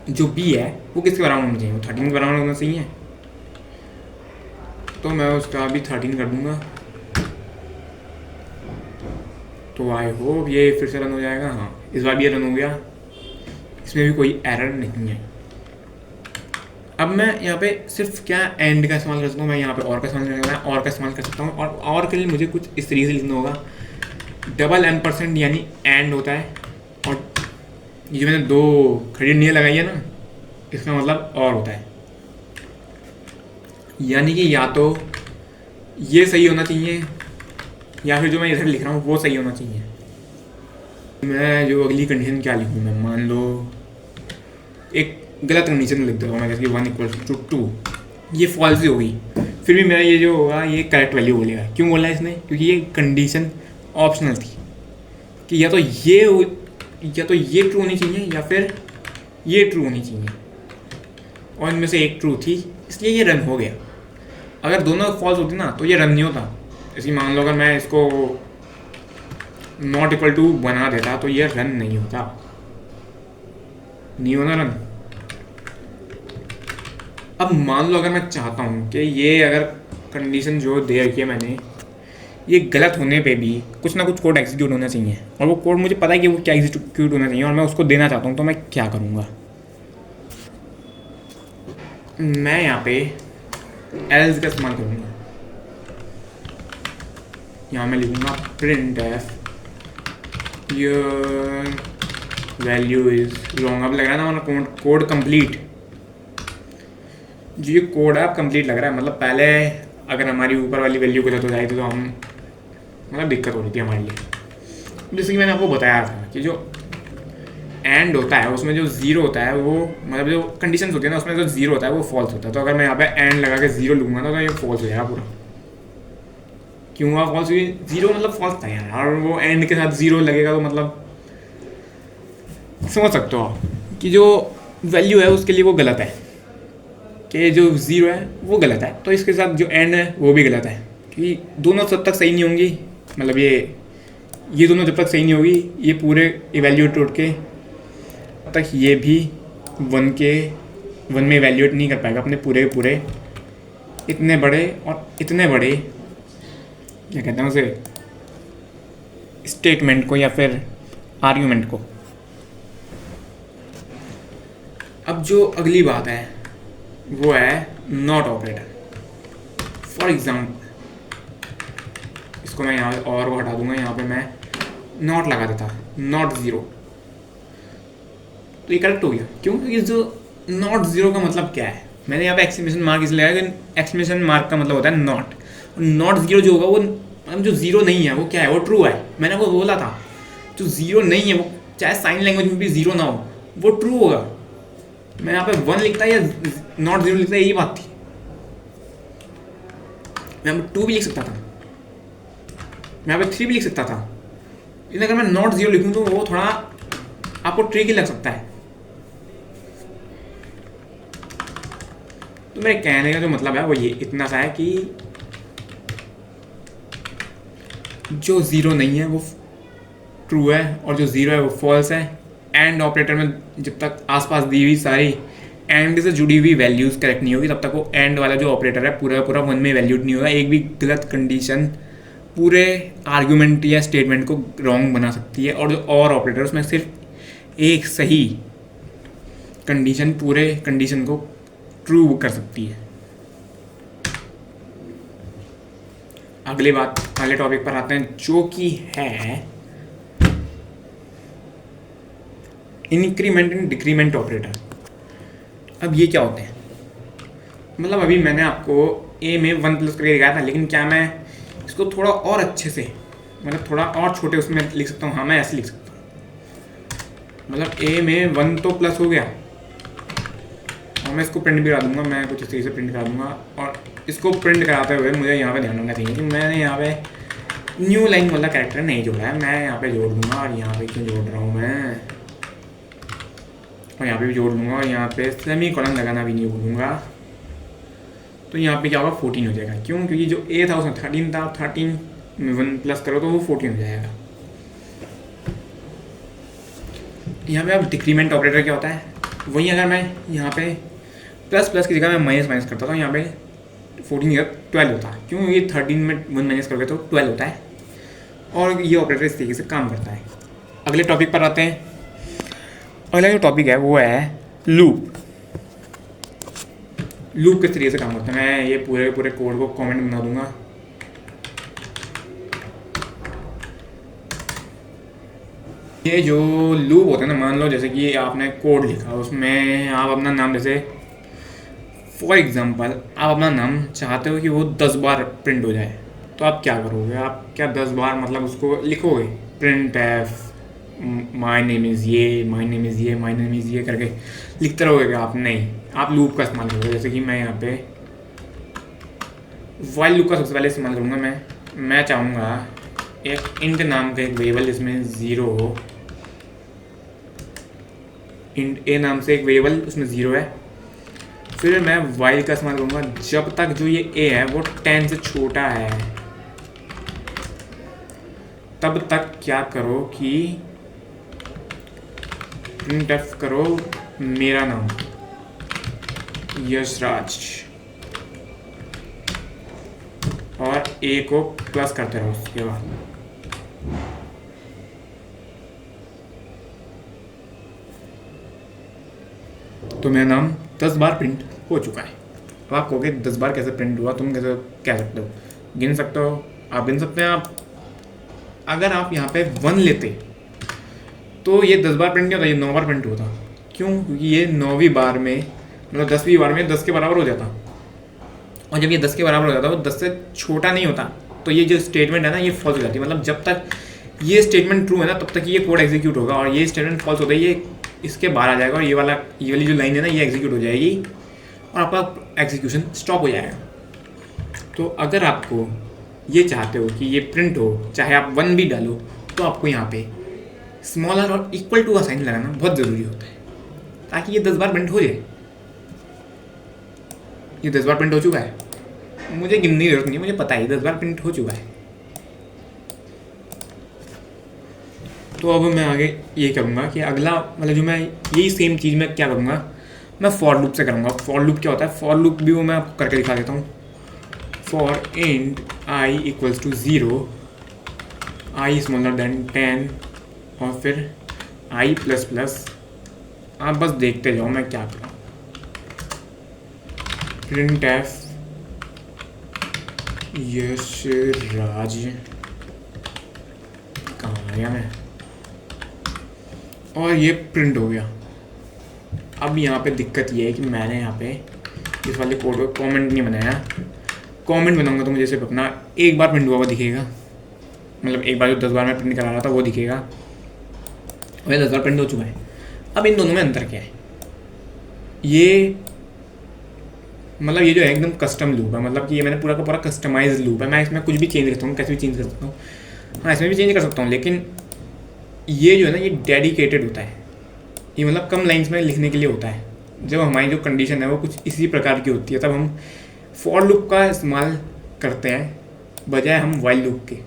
S1: जो बी है वो किसके बराबर होना चाहिए? वो 13 के बराबर होना चाहिए, तो मैं उसका भी 13 कर दूंगा। तो आई होप ये फिर से रन हो जाएगा। हाँ, इस बार भी ये रन हो गया, इसमें भी कोई एरर नहीं है। अब मैं यहाँ पे सिर्फ क्या एंड का इस्तेमाल कर सकता हूँ, मैं यहाँ पे और का इस्तेमाल करना है, और का इस्तेमाल कर सकता हूँ। और के लिए मुझे कुछ इस तरीके से लिखना होगा, डबल M% यानी एंड होता है, और ये जो मैंने 2 खड़ी नहीं लगाई है ना, इसका मतलब और होता है। यानी कि या तो ये सही होना चाहिए या फिर जो मैं इधर लिख रहा हूँ वो सही होना चाहिए। मैं जो अगली कंडीशन क्या लिखूँ, मैं मान लो एक गलत कंडीशन लिख दूँगा मैं, जैसे कि 1 = 2, ये फॉल्स ही होगी। फिर भी मेरा ये जो होगा ये करेक्ट वैल्यू बोलेगा। क्यों बोला इसने? क्योंकि ये कंडीशन ऑप्शनल थी कि या तो ये ट्रू होनी चाहिए या फिर ये ट्रू होनी चाहिए, और इनमें से एक ट्रू थी, इसलिए ये रन हो गया। अगर दोनों फॉल्स होती ना तो ये रन नहीं होता। जैसे मान लो अगर मैं इसको नॉट इक्वल टू बना देता तो ये रन नहीं होता, नहीं होना रन। अब मान लो अगर मैं चाहता हूँ कि ये अगर कंडीशन जो दे रखी है मैंने, ये गलत होने पे भी कुछ ना कुछ कोड एग्जीक्यूट होना चाहिए, और वो कोड मुझे पता है कि वो क्या एग्जीक्यूट होना चाहिए और मैं उसको देना चाहता हूँ, तो मैं क्या करूँगा? मैं यहाँ पे एल्स का इस्तेमाल करूँगा। यहाँ मैं लिखूँगा printf your value is wrong. अब लग रहा है ना कोड कंप्लीट, जो ये कोड है अब कंप्लीट लग रहा है। मतलब पहले अगर हमारी ऊपर वाली वैल्यू गलत हो जाती तो हम मतलब दिक्कत हो रही थी हमारे लिए। जैसे कि मैंने आपको बताया था कि जो एंड होता है उसमें जो 0 होता है वो, मतलब जो कंडीशंस होती है ना उसमें जो 0 होता है वो फॉल्स होता है। तो अगर मैं यहाँ पे एंड लगा के 0 लूँगा ना तो ये फॉल्स हो जाएगा पूरा। क्यों हुआ फॉल्स? 0 मतलब फॉल्स था यार, और वो एंड के साथ 0 लगेगा तो मतलब समझ सकते हो आप कि जो वैल्यू है उसके लिए वो गलत है, कि जो 0 है वो गलत है, तो इसके साथ जो एंड है वो भी गलत है। क्योंकि दोनों जब तक सही नहीं होंगी, मतलब ये दोनों जब तक सही नहीं होगी, ये पूरे इवैल्यूएट उठ के तब तक ये भी 1 में इवैल्यूएट नहीं कर पाएगा अपने पूरे इतने बड़े क्या कहते हैं उसे, स्टेटमेंट को या फिर आर्ग्यूमेंट को। अब जो अगली बात है वो है नॉट ऑपरेटर। फॉर एग्जाम्पल इसको मैं यहाँ और को हटा दूंगा, यहाँ पे मैं नॉट लगा देता, नॉट 0, तो ये करेक्ट हो गया। क्यों? क्योंकि जो नॉट 0 का मतलब क्या है, मैंने यहाँ पे एक्सक्लेमेशन मार्क इसलिए लगाया कि एक्सक्लेमेशन मार्क का मतलब होता है नॉट, और नॉट 0 जो होगा वो मतलब जो 0 नहीं है वो क्या है, वो ट्रू है। मैंने वो बोला था जो 0 नहीं है वो चाहे साइन लैंग्वेज में भी 0 ना हो वो ट्रू होगा। मैं यहाँ पे 1 लिखता या नॉट 0 लिखता, यही बात थी। मैं यहाँ पे 2 भी लिख सकता था, मैं यहाँ पे 3 भी लिख सकता था, लेकिन अगर मैं नॉट 0 लिखूँ तो वो थोड़ा आपको ट्रिकी लग सकता है। तो मेरे कहने का जो मतलब है वो ये इतना सा है कि जो 0 नहीं है वो ट्रू है और जो 0 है वो फॉल्स है। एंड ऑपरेटर में जब तक आसपास दी हुई सारी एंड से जुड़ी हुई वैल्यूज़ करेक्ट नहीं होगी तब तक वो एंड वाला जो ऑपरेटर है पूरा 1 में वैल्यूड नहीं होगा। एक भी गलत कंडीशन पूरे आर्गुमेंट या स्टेटमेंट को रॉन्ग बना सकती है, और जो और ऑपरेटर उसमें सिर्फ एक सही कंडीशन पूरे कंडीशन को ट्रू कर सकती है। अगले टॉपिक पर आते हैं, जो कि है इंक्रीमेंट एंड डिक्रीमेंट ऑपरेटर। अब ये क्या होते हैं, मतलब अभी मैंने आपको ए में 1 प्लस करके दिखाया था, लेकिन क्या मैं इसको थोड़ा और अच्छे से, मतलब थोड़ा और छोटे उसमें लिख सकता हूँ? हाँ, मैं ऐसे लिख सकता हूँ। मतलब ए में 1 तो प्लस हो गया, और मैं इसको प्रिंट भी करा दूंगा, मैं कुछ इस तरीके से प्रिंट करा दूंगा। और इसको प्रिंट कराते हुए मुझे यहाँ पे ध्यान रखना चाहिए कि मैंने यहाँ पे न्यू लाइन वाला कैरेक्टर नहीं जोड़ा है, मैं यहाँ पे जोड़ दूंगा। और यहाँ पे क्यों जोड़ रहा हूँ मैं, और यहाँ पे भी जोड़ लूँगा, और यहाँ पे सेमी कॉलन लगाना भी नहीं भूलूँगा। तो यहाँ पे क्या होगा, 14 हो जाएगा। क्यों? क्योंकि जो ए था उसमें 13 था, 13 में 1 प्लस करो तो वो 14 हो जाएगा। यहाँ पे अब डिक्रीमेंट ऑपरेटर क्या होता है, वही अगर मैं यहाँ पे प्लस प्लस की जगह मैं माइनस माइनस करता था, यहाँ पे 14 की जगह 12 होता है। क्यों? ये 13 में 1 माइनस करोगे तो 12 होता है, और ये ऑपरेटर इस तरीके से काम करता है। अगले टॉपिक पर आते हैं। अगला जो टॉपिक है वो है लूप। लूप किस तरीके से काम करता है, मैं ये पूरे कोड को कमेंट बना दूंगा। ये जो लूप होता है ना, मान लो जैसे कि आपने कोड लिखा, उसमें आप अपना नाम, जैसे फॉर एग्जांपल आप अपना नाम चाहते हो कि वो 10 बार प्रिंट हो जाए, तो आप क्या करोगे? आप क्या 10 बार मतलब उसको लिखोगे, print F my name is ये, माई नेम इज़ ये, माई नेम इज़ ये करके लिखते रहोगे? आप नहीं, आप लूप का इस्तेमाल करोगे। जैसे कि मैं यहाँ पे वाइल लूप का सबसे पहले इस्तेमाल करूँगा। मैं चाहूँगा एक इंट नाम का एक वेरिएबल जिसमें 0 हो, इंट ए नाम से एक वेरिएबल उसमें 0 है। फिर मैं वाइल का इस्तेमाल करूँगा जब तक जो ये ए है वो 10 से छोटा है, तब तक क्या करो कि प्रिंट एफ करो मेरा नाम यशराज, और ए को प्लस करते रहो। उसके बाद तो मेरा नाम 10 बार प्रिंट हो चुका है। अब आप कहोगे 10 बार कैसे प्रिंट हुआ, तुम कैसे कह सकते हो? गिन सकते हो, आप गिन सकते हैं। आप अगर आप यहाँ पे 1 लेते तो ये 10 बार प्रिंट नहीं होता, ये 9 बार प्रिंट होता। क्यों? क्योंकि ये 9वीं बार में, मतलब 10वीं बार में 10 के बराबर हो जाता, और जब ये 10 के बराबर हो जाता वो 10 से छोटा नहीं होता, तो ये जो स्टेटमेंट है ना ये फॉल्स हो जाती है। मतलब जब तक ये स्टेटमेंट ट्रू है ना तब तक ये कोड एग्जीक्यूट होगा, और ये स्टेटमेंट फॉल्स होता है ये इसके बाहर आ जाएगा, और ये वाली जो लाइन है ना ये एग्जीक्यूट हो जाएगी, और आपका एग्जीक्यूशन स्टॉप हो जाएगा। तो अगर आपको ये चाहते हो कि ये प्रिंट हो, चाहे आप 1 भी डालो, तो आपको यहाँ पे स्मॉलर और इक्वल टू का साइन लगाना बहुत ज़रूरी होता है, ताकि ये 10 बार प्रिंट हो जाए। ये 10 बार प्रिंट हो चुका है, मुझे गिनने की जरूरत नहीं है, मुझे पता है 10 बार प्रिंट हो चुका है। तो अब मैं आगे ये करूँगा कि अगला, मतलब जो मैं यही सेम चीज़ मैं क्या करूँगा, मैं फॉर लूप से करूँगा। फॉर लूप क्या होता है, फॉर लूप भी वो मैं आपको करके दिखा देता हूँ। For int i equals to 0, i smaller than 10, और फिर आई प्लस प्लस। आप बस देखते जाओ मैं क्या करूँ। प्रिंट एफ यशराज, कहाँ आ गया मैं, और ये प्रिंट हो गया। अब यहाँ पे दिक्कत ये है कि मैंने यहाँ पे इस वाले कोड को कमेंट नहीं बनाया। कमेंट बनाऊंगा तो मुझे सिर्फ अपना एक बार प्रिंट हुआ हुआ दिखेगा, मतलब एक बार जो 10 बार मैं प्रिंट करा रहा था वो दिखेगा, और 10 बार प्रिंट हो चुका है। अब इन दोनों में अंतर क्या है, ये मतलब ये जो है एकदम कस्टम लूप है, मतलब कि ये मैंने पूरा का पूरा कस्टमाइज लूप है। मैं इसमें कुछ भी चेंज कर सकता हूँ, कैसे भी चेंज कर सकता हूँ, हाँ इसमें भी चेंज कर सकता हूँ, लेकिन ये जो है ना ये डेडिकेटेड होता है। ये मतलब कम लाइंस में लिखने के लिए होता है। जब हमारी जो कंडीशन है वो कुछ इसी प्रकार की होती है, तब हम फॉर लूप का इस्तेमाल करते हैं बजाय हम वाइल लूप के।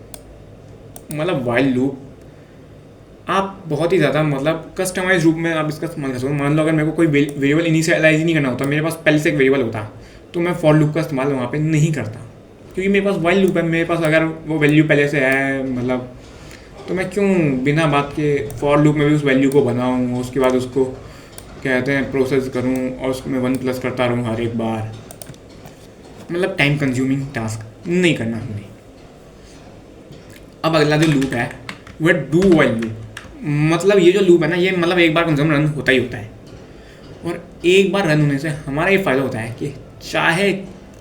S1: मतलब वाइल लूप आप बहुत ही ज़्यादा मतलब कस्टमाइज रूप में आप इसका इस्तेमाल कर सकते हो। मान लो अगर मेरे को कोई वेरिएबल इनिशियलाइज ही नहीं करना होता, मेरे पास पहले से एक वेरिएबल होता, तो मैं फॉर लूप का इस्तेमाल वहाँ पे नहीं करता। क्योंकि मेरे पास वाइल लूप है, मेरे पास अगर वो वैल्यू पहले से है मतलब, तो मैं क्यों बिना बात के फॉर लूप में भी उस वैल्यू को बनाऊँ, उसके बाद उसको कहते हैं प्रोसेस करूँ और उसको मैं 1+ करता रहूँ हर एक बार। मतलब टाइम कंज्यूमिंग टास्क नहीं करना हमने। अब अगला जो लूप है वो है डू वाइल लूप। मतलब ये जो लूप है ना, ये मतलब एक बार कम से कम रन होता ही होता है, और एक बार रन होने से हमारा ये फ़ायदा होता है कि चाहे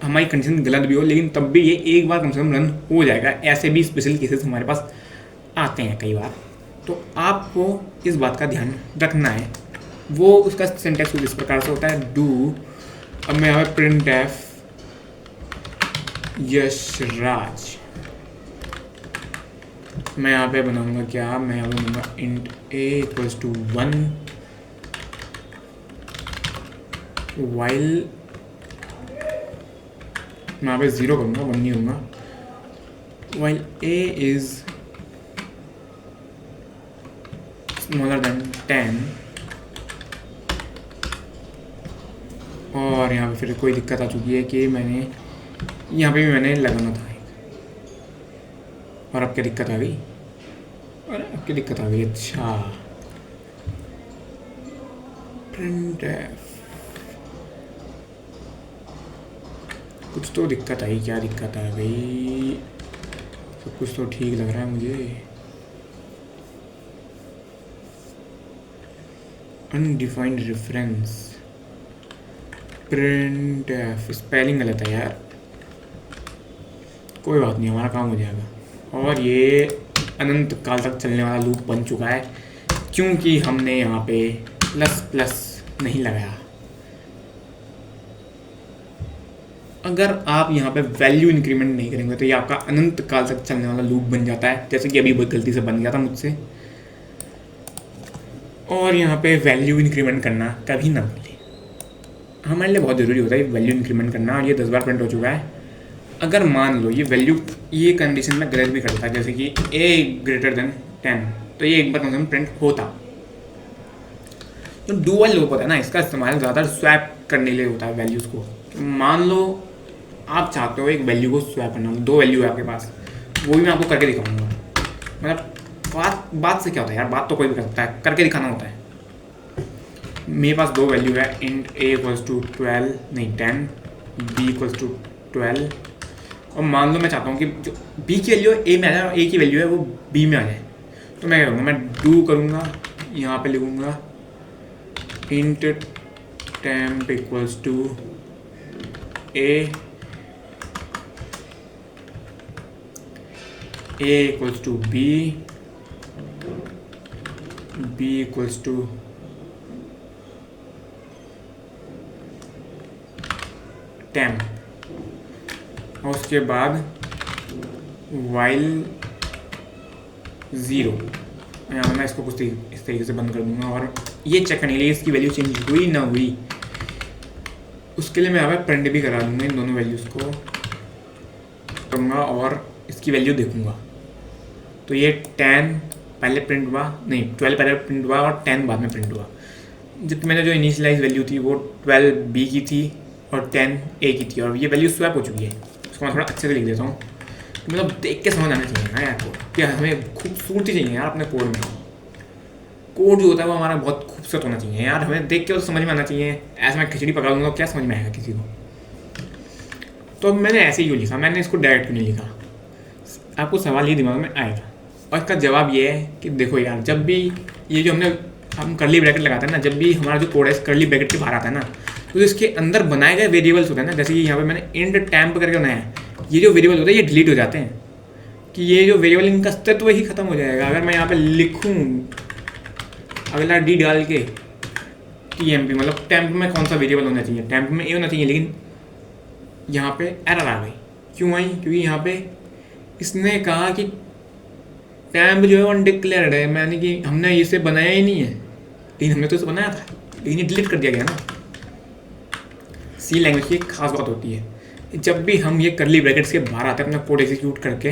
S1: हमारी कंडीशन गलत भी हो, लेकिन तब भी ये एक बार कम से कम रन हो जाएगा। ऐसे भी स्पेशल केसेस हमारे पास आते हैं कई बार, तो आपको इस बात का ध्यान रखना है। वो उसका सिंटैक्स कुछ इस प्रकार से होता है, डू, अब मैं यहाँ पे प्रिंट एफ यशराज, मैं यहाँ पे बनाऊंगा क्या, मैं यहाँ पे बनाऊंगा int a equals to 1 while, मैं यहाँ पे 0 करूँगा, 1 नहीं होगा, while a is smaller than 10। और यहाँ पे फिर कोई दिक्कत आ चुकी है कि मैंने यहाँ पे भी मैंने लगाना था, और अब क्या दिक्कत आ गई, अरे अब क्या दिक्कत आ गई, अच्छा प्रिंट एफ, कुछ तो दिक्कत आई, क्या दिक्कत आ गई, सब कुछ तो ठीक लग रहा है मुझे। Undefined reference, print F, spelling गलत है यार, कोई बात नहीं, हमारा काम हो जाएगा। और ये अनंत काल तक चलने वाला लूप बन चुका है, क्योंकि हमने यहाँ पे प्लस नहीं लगाया। अगर आप यहाँ पे वैल्यू इंक्रीमेंट नहीं करेंगे तो ये आपका अनंत काल तक चलने वाला लूप बन जाता है, जैसे कि अभी बहुत गलती से बन गया था मुझसे। और यहाँ पे वैल्यू इंक्रीमेंट करना कभी ना भूलें, हमारे लिए बहुत ज़रूरी होता है वैल्यू इंक्रीमेंट करना। और ये 10 बार प्रिंट हो चुका है। अगर मान लो ये वैल्यू ये कंडीशन में गलत भी करता है, जैसे कि a ग्रेटर देन 10, तो ये एक बार कम से कम प्रिंट होता। तो डू वाइल लूप होता है ना, इसका इस्तेमाल ज़्यादातर स्वैप करने के लिए होता है वैल्यूज़ को। मान लो आप चाहते हो एक वैल्यू को स्वैप करना, 2 वैल्यू है आपके पास, वो भी मैं आपको करके दिखाऊंगा। मतलब बात से क्या होता है यार, बात तो कोई भी कर सकता है, करके दिखाना होता है। मेरे पास 2 वैल्यू है, इंट a इक्वल्स टू 12 नहीं 10, b इक्वल्स टू 12, और मान लो मैं चाहता हूँ कि जो b की वैल्यू a में आ जाए, a की वैल्यू है वो b में आ जाए, तो मैं क्या करूँगा, मैं डू करूँगा, यहाँ पे लिखूँगा int temp equals to a equals to b equals to temp, और उसके बाद while 0, यहाँ मैं इसको कुछ इस तरीके से बंद कर दूंगा। और ये चेक करने के लिए इसकी वैल्यू चेंज हुई ना हुई, उसके लिए मैं यहाँ पे प्रिंट भी करा दूंगा, इन दोनों वैल्यूज़ को करूँगा और इसकी वैल्यू देखूँगा। तो ये 10 पहले प्रिंट हुआ, नहीं 12 पहले प्रिंट हुआ और 10 बाद में प्रिंट हुआ। जबकि मैंने जो इनिशियलाइज वैल्यू थी वो 12 b की थी और 10 a की थी, और ये वैल्यू स्वैप हो चुकी है। इसको मैं थोड़ा अच्छे से लिख देता हूँ, तो मतलब देख के समझ आना चाहिए ना यार को, क्या हमें खूबसूरती चाहिए यार अपने कोड में। कोड जो होता है वो हमारा बहुत खूबसूरत होना चाहिए यार, हमें देख के तो समझ में आना चाहिए। ऐसे मैं खिचड़ी पका दूँगा, क्या समझ में आएगा किसी को। तो मैंने ऐसे ही क्यों लिखा, मैंने इसको डायरेक्ट क्यों नहीं लिखा, आपको सवाल ये दिमाग में आएगा। और इसका जवाब ये है कि देखो यार, जब भी ये जो हम करली ब्रैकेट लगाते हैं ना, जब भी हमारा जो कोड है इस करली ब्रैकेट के बाहर आता है ना, तो इसके अंदर बनाए गए वेरिएबल्स होते हैं ना, जैसे कि यहाँ पे मैंने इंट temp करके बनाया है, ये जो वेरिएबल होते हैं ये डिलीट हो जाते हैं, कि ये जो वेरिएबल इनका अस्तित्व ही खत्म हो जाएगा। अगर मैं यहाँ पे लिखूँ अगला डी डाल के tmp, मतलब temp में कौन सा वेरिएबल होना चाहिए, temp में ए होना चाहिए, लेकिन यहाँ पे एरर आ गई। क्यों आई, क्योंकि यहाँ पे इसने कहा कि temp जो है अनडिक्लेयर्ड है, मैंने कि हमने इसे बनाया ही नहीं है, लेकिन हमने तो इसे बनाया था, लेकिन ये डिलीट कर दिया गया ना। सी लैंग्वेज की एक खास बात होती है, जब भी हम ये करली ब्रैकेट्स के बाहर आते हैं अपना कोड एग्जीक्यूट करके,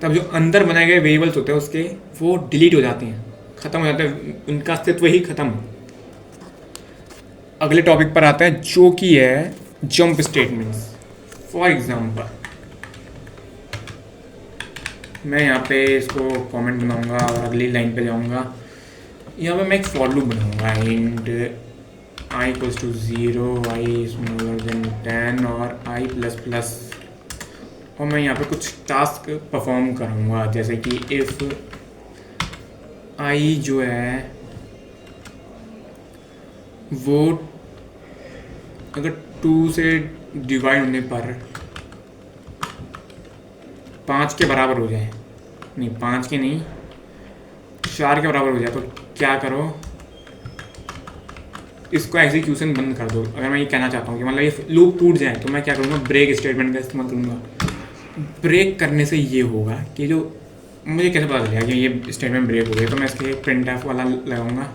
S1: तब जो अंदर बनाए गए वेरिएबल्स होते हैं उसके वो डिलीट हो जाते हैं, ख़त्म हो जाते हैं, उनका अस्तित्व ही खत्म। अगले टॉपिक पर आता है जो कि है जंप स्टेटमेंट्स। फॉर एग्जाम्पल मैं यहाँ पे इसको कमेंट बनाऊंगा और अगली लाइन पे जाऊंगा। यहाँ पे मैं एक फॉर लूप बनाऊंगा int i equals to 0, i smaller than 10 और आई प्लस प्लस, और मैं यहाँ पे कुछ टास्क परफॉर्म करूँगा, जैसे कि इफ़ आई जो है वो अगर 2 से डिवाइड होने पर 5 के बराबर हो जाए, नहीं 5 के नहीं 4 के बराबर हो जाए, तो क्या करो, इसको एग्जीक्यूशन बंद कर दो। अगर मैं ये कहना चाहता हूँ कि मतलब ये लूप टूट जाए तो मैं क्या करूँगा, ब्रेक स्टेटमेंट का इस्तेमाल करूँगा। ब्रेक करने से ये होगा कि जो मुझे कैसे पता चलेगा कि ये स्टेटमेंट ब्रेक हो गया, तो मैं इसके प्रिंट एफ वाला लगाऊंगा।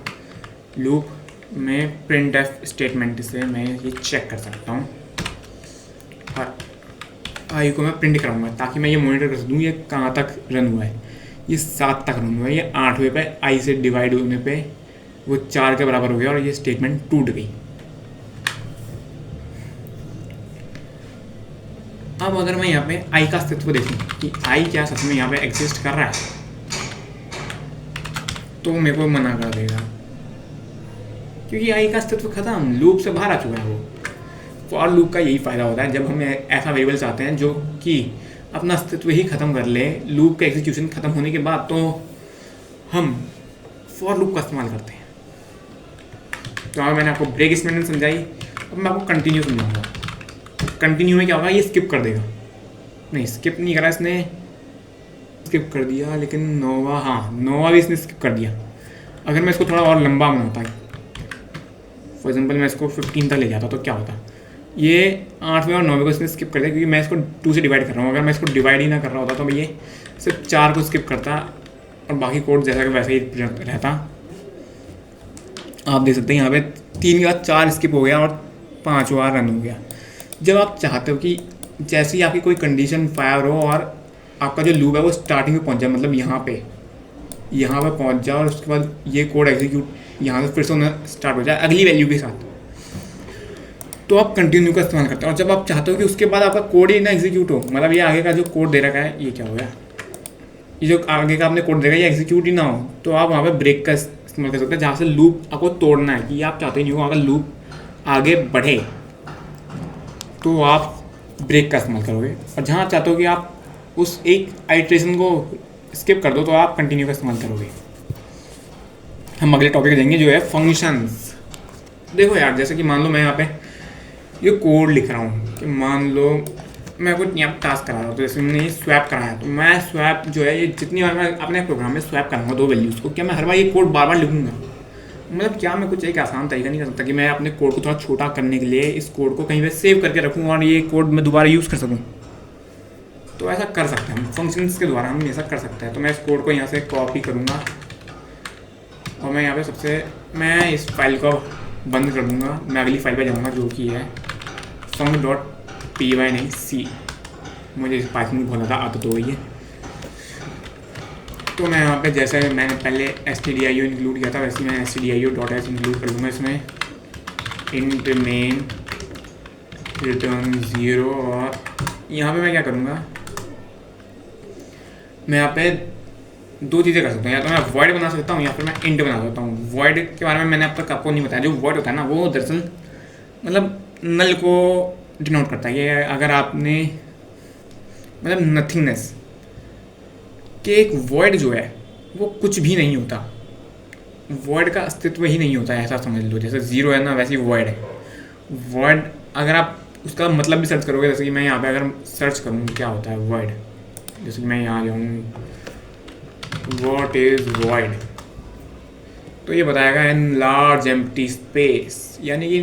S1: लूप में प्रिंट एफ स्टेटमेंट से मैं ये चेक कर सकता हूँ और आई को मैं प्रिंट कराऊंगा ताकि मैं ये मॉनिटर कर सकूँ ये कहाँ तक रन हुआ है। ये 7 तक रन हुआ है, ये 8वें पे आई से डिवाइड होने पे वो 4 के बराबर हो गया और ये स्टेटमेंट टूट गई। अब अगर मैं यहाँ पे आई का अस्तित्व देखूँ कि आई क्या सच में यहाँ पे एग्जिस्ट कर रहा है, तो मेरे को मना कर देगा क्योंकि आई का अस्तित्व खत्म, लूप से बाहर आ चुका है वो। फॉर लूप का यही फ़ायदा होता है जब हम ऐसा वेरिएबल चाहते हैं जो कि अपना अस्तित्व ही ख़त्म कर ले लूप का एग्जीक्यूशन ख़त्म होने के बाद, तो हम फॉर लूप का इस्तेमाल करते हैं। तो अब मैंने आपको ब्रेक स्टेटमेंट समझाई, अब मैं आपको कंटिन्यू समझाऊंगा। कंटिन्यू में क्या होगा, ये स्किप कर देगा, नहीं स्किप नहीं करा इसने, स्किप कर दिया, लेकिन नोवा, हाँ नोवा भी इसने स्किप कर दिया। अगर मैं इसको थोड़ा और लंबा बनाता, फॉर एग्जांपल मैं इसको 15 तक ले जाता तो क्या होता, ये 8वें और 9वें को इसने स्किप कर दिया क्योंकि मैं इसको 2 से डिवाइड कर रहा हूँ। अगर मैं इसको डिवाइड ही ना कर रहा होता तो मैं ये सिर्फ 4 को स्किप करता और बाकी कोड जैसा कि वैसा ही रहता। आप देख सकते हैं यहाँ पे 3 के बाद 4 स्किप हो गया और 5वां रन हो गया। जब आप चाहते हो कि जैसे ही आपकी कोई कंडीशन फायर हो और आपका जो लूप है वो स्टार्टिंग में पहुँच जाए, मतलब यहाँ पे पहुँच जाए और उसके बाद ये कोड एग्जीक्यूट यहाँ से फिर से होना स्टार्ट हो जाए अगली वैल्यू के साथ, तो आप कंटिन्यू का इस्तेमाल करते हैं। और जब आप चाहते हो कि उसके बाद आपका कोड ही ना एग्जीक्यूट हो, मतलब ये आगे का जो कोड दे रखा है, ये क्या हो गया, ये जो आगे का आपने कोड देगा ये एग्जीक्यूट ही ना हो, तो आप वहाँ पे ब्रेक का इस्तेमाल कर सकते हैं जहाँ से लूप आपको तोड़ना है कि आप चाहते नहीं हो अगर लूप आगे बढ़े तो आप ब्रेक का इस्तेमाल करोगे, और जहाँ चाहते हो कि आप उस एक आइट्रेशन को स्किप कर दो तो आप कंटिन्यू का इस्तेमाल करोगे। हम अगले टॉपिक जाएंगे जो है फंक्शंस। देखो यार, जैसे कि मान लो मैं यहाँ पे ये कोड लिख रहा हूँ कि मान लो मैं कुछ यहाँ टास्क करा रहा हूँ, तो जैसे मैंने ये स्वैप कराया, तो मैं स्वैप जो है ये जितनी बार मैं अपने प्रोग्राम में स्वैप कराऊंगा 2 वैल्यूज़ को, क्या मैं हर बार ये कोड बार बार लिखूंगा? मतलब क्या मैं कुछ एक आसान तरीका नहीं कर सकता कि मैं अपने कोड को थोड़ा छोटा करने के लिए इस कोड को कहीं पे सेव करके रखूँ और ये कोड मैं दोबारा यूज़ कर सकूँ? तो ऐसा कर सकते हैं हम फंक्शंस के द्वारा, हम ऐसा कर सकते हैं। तो मैं इस कोड को यहाँ से कॉपी करूँगा और मैं यहाँ पे मैं इस फाइल को बंद कर दूँगा, मैं अगली फाइल पे जाऊँगा जो कि है func.py, नहीं सी, मुझे इस पाइथन में बोला था आदत हो गई है। तो मैं यहाँ पे जैसे मैंने पहले stdio इंक्लूड किया था वैसे मैं stdio.h इंक्लूड कर दूँगा इसमें, int main रिटर्न 0, और यहाँ पे मैं क्या करूँगा, मैं यहाँ पे 2 चीज़ें कर सकता हूँ, या तो मैं void बना सकता हूँ या फिर मैं int बना सकता हूँ। void के बारे में मैंने अब तक आपको नहीं बताया। जो void होता है ना वो दरअसल मतलब नल को डिनोट करता है। ये अगर आपने मतलब नथिंगनेस कि एक void जो है वो कुछ भी नहीं होता, void का अस्तित्व ही नहीं होता है, ऐसा समझ लो। जैसे 0 है ना वैसे ही void है। void अगर आप उसका मतलब भी सर्च करोगे, जैसे कि मैं यहाँ पे अगर सर्च करूँ क्या होता है void, जैसे कि मैं यहाँ जाऊँ what is void, तो ये बताएगा इन लार्ज एम्प्टी स्पेस, यानी कि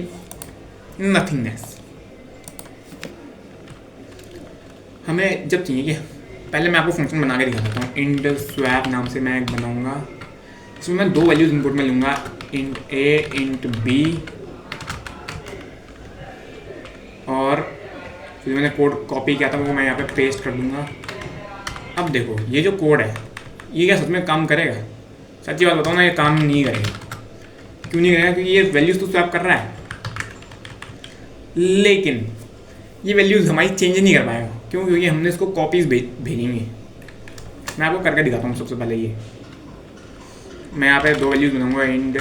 S1: नथिंगनेस। हमें जब चाहिए कि पहले मैं आपको फंक्शन बना के दिखा देता हूँ। इंट स्वैप नाम से मैं एक बनाऊँगा, इसमें मैं 2 वैल्यूज़ इनपुट में लूँगा, इंट ए इंट बी, और फिर मैंने कोड कॉपी किया था वो मैं यहाँ पे पेस्ट कर दूँगा। अब देखो ये जो कोड है ये क्या सच में काम करेगा? सच्ची बात बताओ ना, ये काम नहीं करेगा। क्यों नहीं करेगा? क्योंकि ये वैल्यूज़ तो स्वैप कर रहा है लेकिन ये वैल्यूज़ हमारी चेंज नहीं कर पाएगा। क्यों? क्योंकि हमने इसको कॉपीज़ भेजेंगे। मैं आपको करके दिखाता हूँ सबसे पहले। ये मैं यहाँ पे 2 वैल्यूज बनाऊंगा। इंट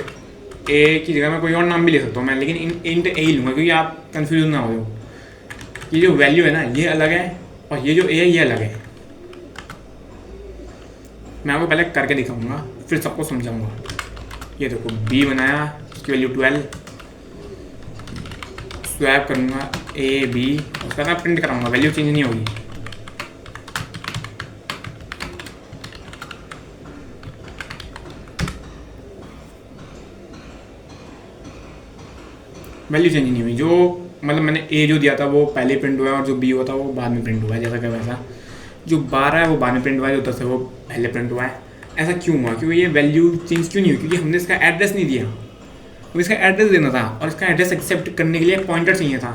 S1: ए की जगह मैं कोई और नाम भी ले सकता हूँ मैं, लेकिन इंट ए ही लूँगा क्योंकि आप कन्फ्यूज ना हो। ये जो वैल्यू है ना ये अलग है और ये जो ए है ये अलग है। मैं आपको पहले करके दिखाऊंगा फिर सबको समझाऊंगा। ये देखो बी बनाया, उसकी वैल्यू 12, स्वैप करूँगा ए बी, उसका मैं प्रिंट कराऊंगा, वैल्यू चेंज नहीं होगी। वैल्यू चेंज नहीं हुई। जो मतलब मैंने ए जो दिया था वो पहले प्रिंट हुआ है और जो बी हुआ था वो बाद में प्रिंट हुआ है। जैसा कि वैसा जो 12 है वो बाद में प्रिंट हुआ है, जो 10 है वो पहले प्रिंट हुआ है। ऐसा क्यों हुआ? क्योंकि ये वैल्यू चेंज क्यों नहीं हुई? क्योंकि हमने इसका एड्रेस नहीं दिया। हमें इसका एड्रेस देना था और इसका एड्रेस एक्सेप्ट करने के लिए पॉइंटर चाहिए था।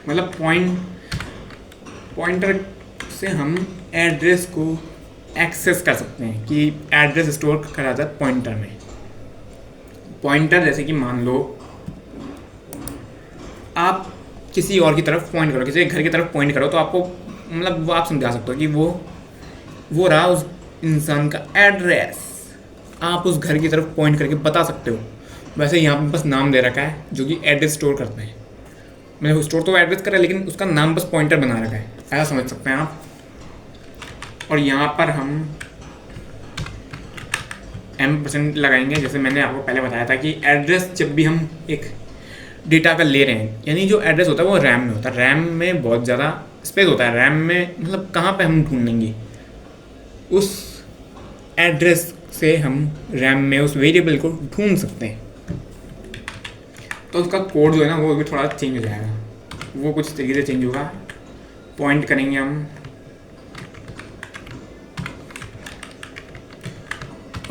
S1: मतलब पॉइंटर से हम एड्रेस को एक्सेस कर सकते हैं कि एड्रेस स्टोर करा जाता है पॉइंटर में। पॉइंटर जैसे कि मान लो आप किसी और की तरफ पॉइंट करो, किसी घर की तरफ पॉइंट करो, तो आपको मतलब वो आप समझा सकते हो कि वो रहा उस इंसान का एड्रेस। आप उस घर की तरफ पॉइंट करके बता सकते हो। वैसे यहाँ पे बस नाम दे रखा है जो कि एड्रेस स्टोर करते हैं। मैंने स्टोर तो एड्रेस करा लेकिन उसका नाम बस पॉइंटर बना रखा है, ऐसा समझ सकते हैं आप। और यहाँ पर हम %, लगाएंगे। जैसे मैंने आपको पहले बताया था कि एड्रेस जब भी हम एक डेटा का ले रहे हैं, यानी जो एड्रेस होता है वो रैम में होता है। रैम में बहुत ज़्यादा स्पेस होता है। रैम में मतलब कहाँ पे हम ढूंढेंगे उस एड्रेस से, हम रैम में उस वेरिएबल को ढूंढ सकते हैं। तो उसका कोड जो है ना वो भी थोड़ा चेंज हो जाएगा। वो कुछ तरीके से चेंज होगा। पॉइंट करेंगे हम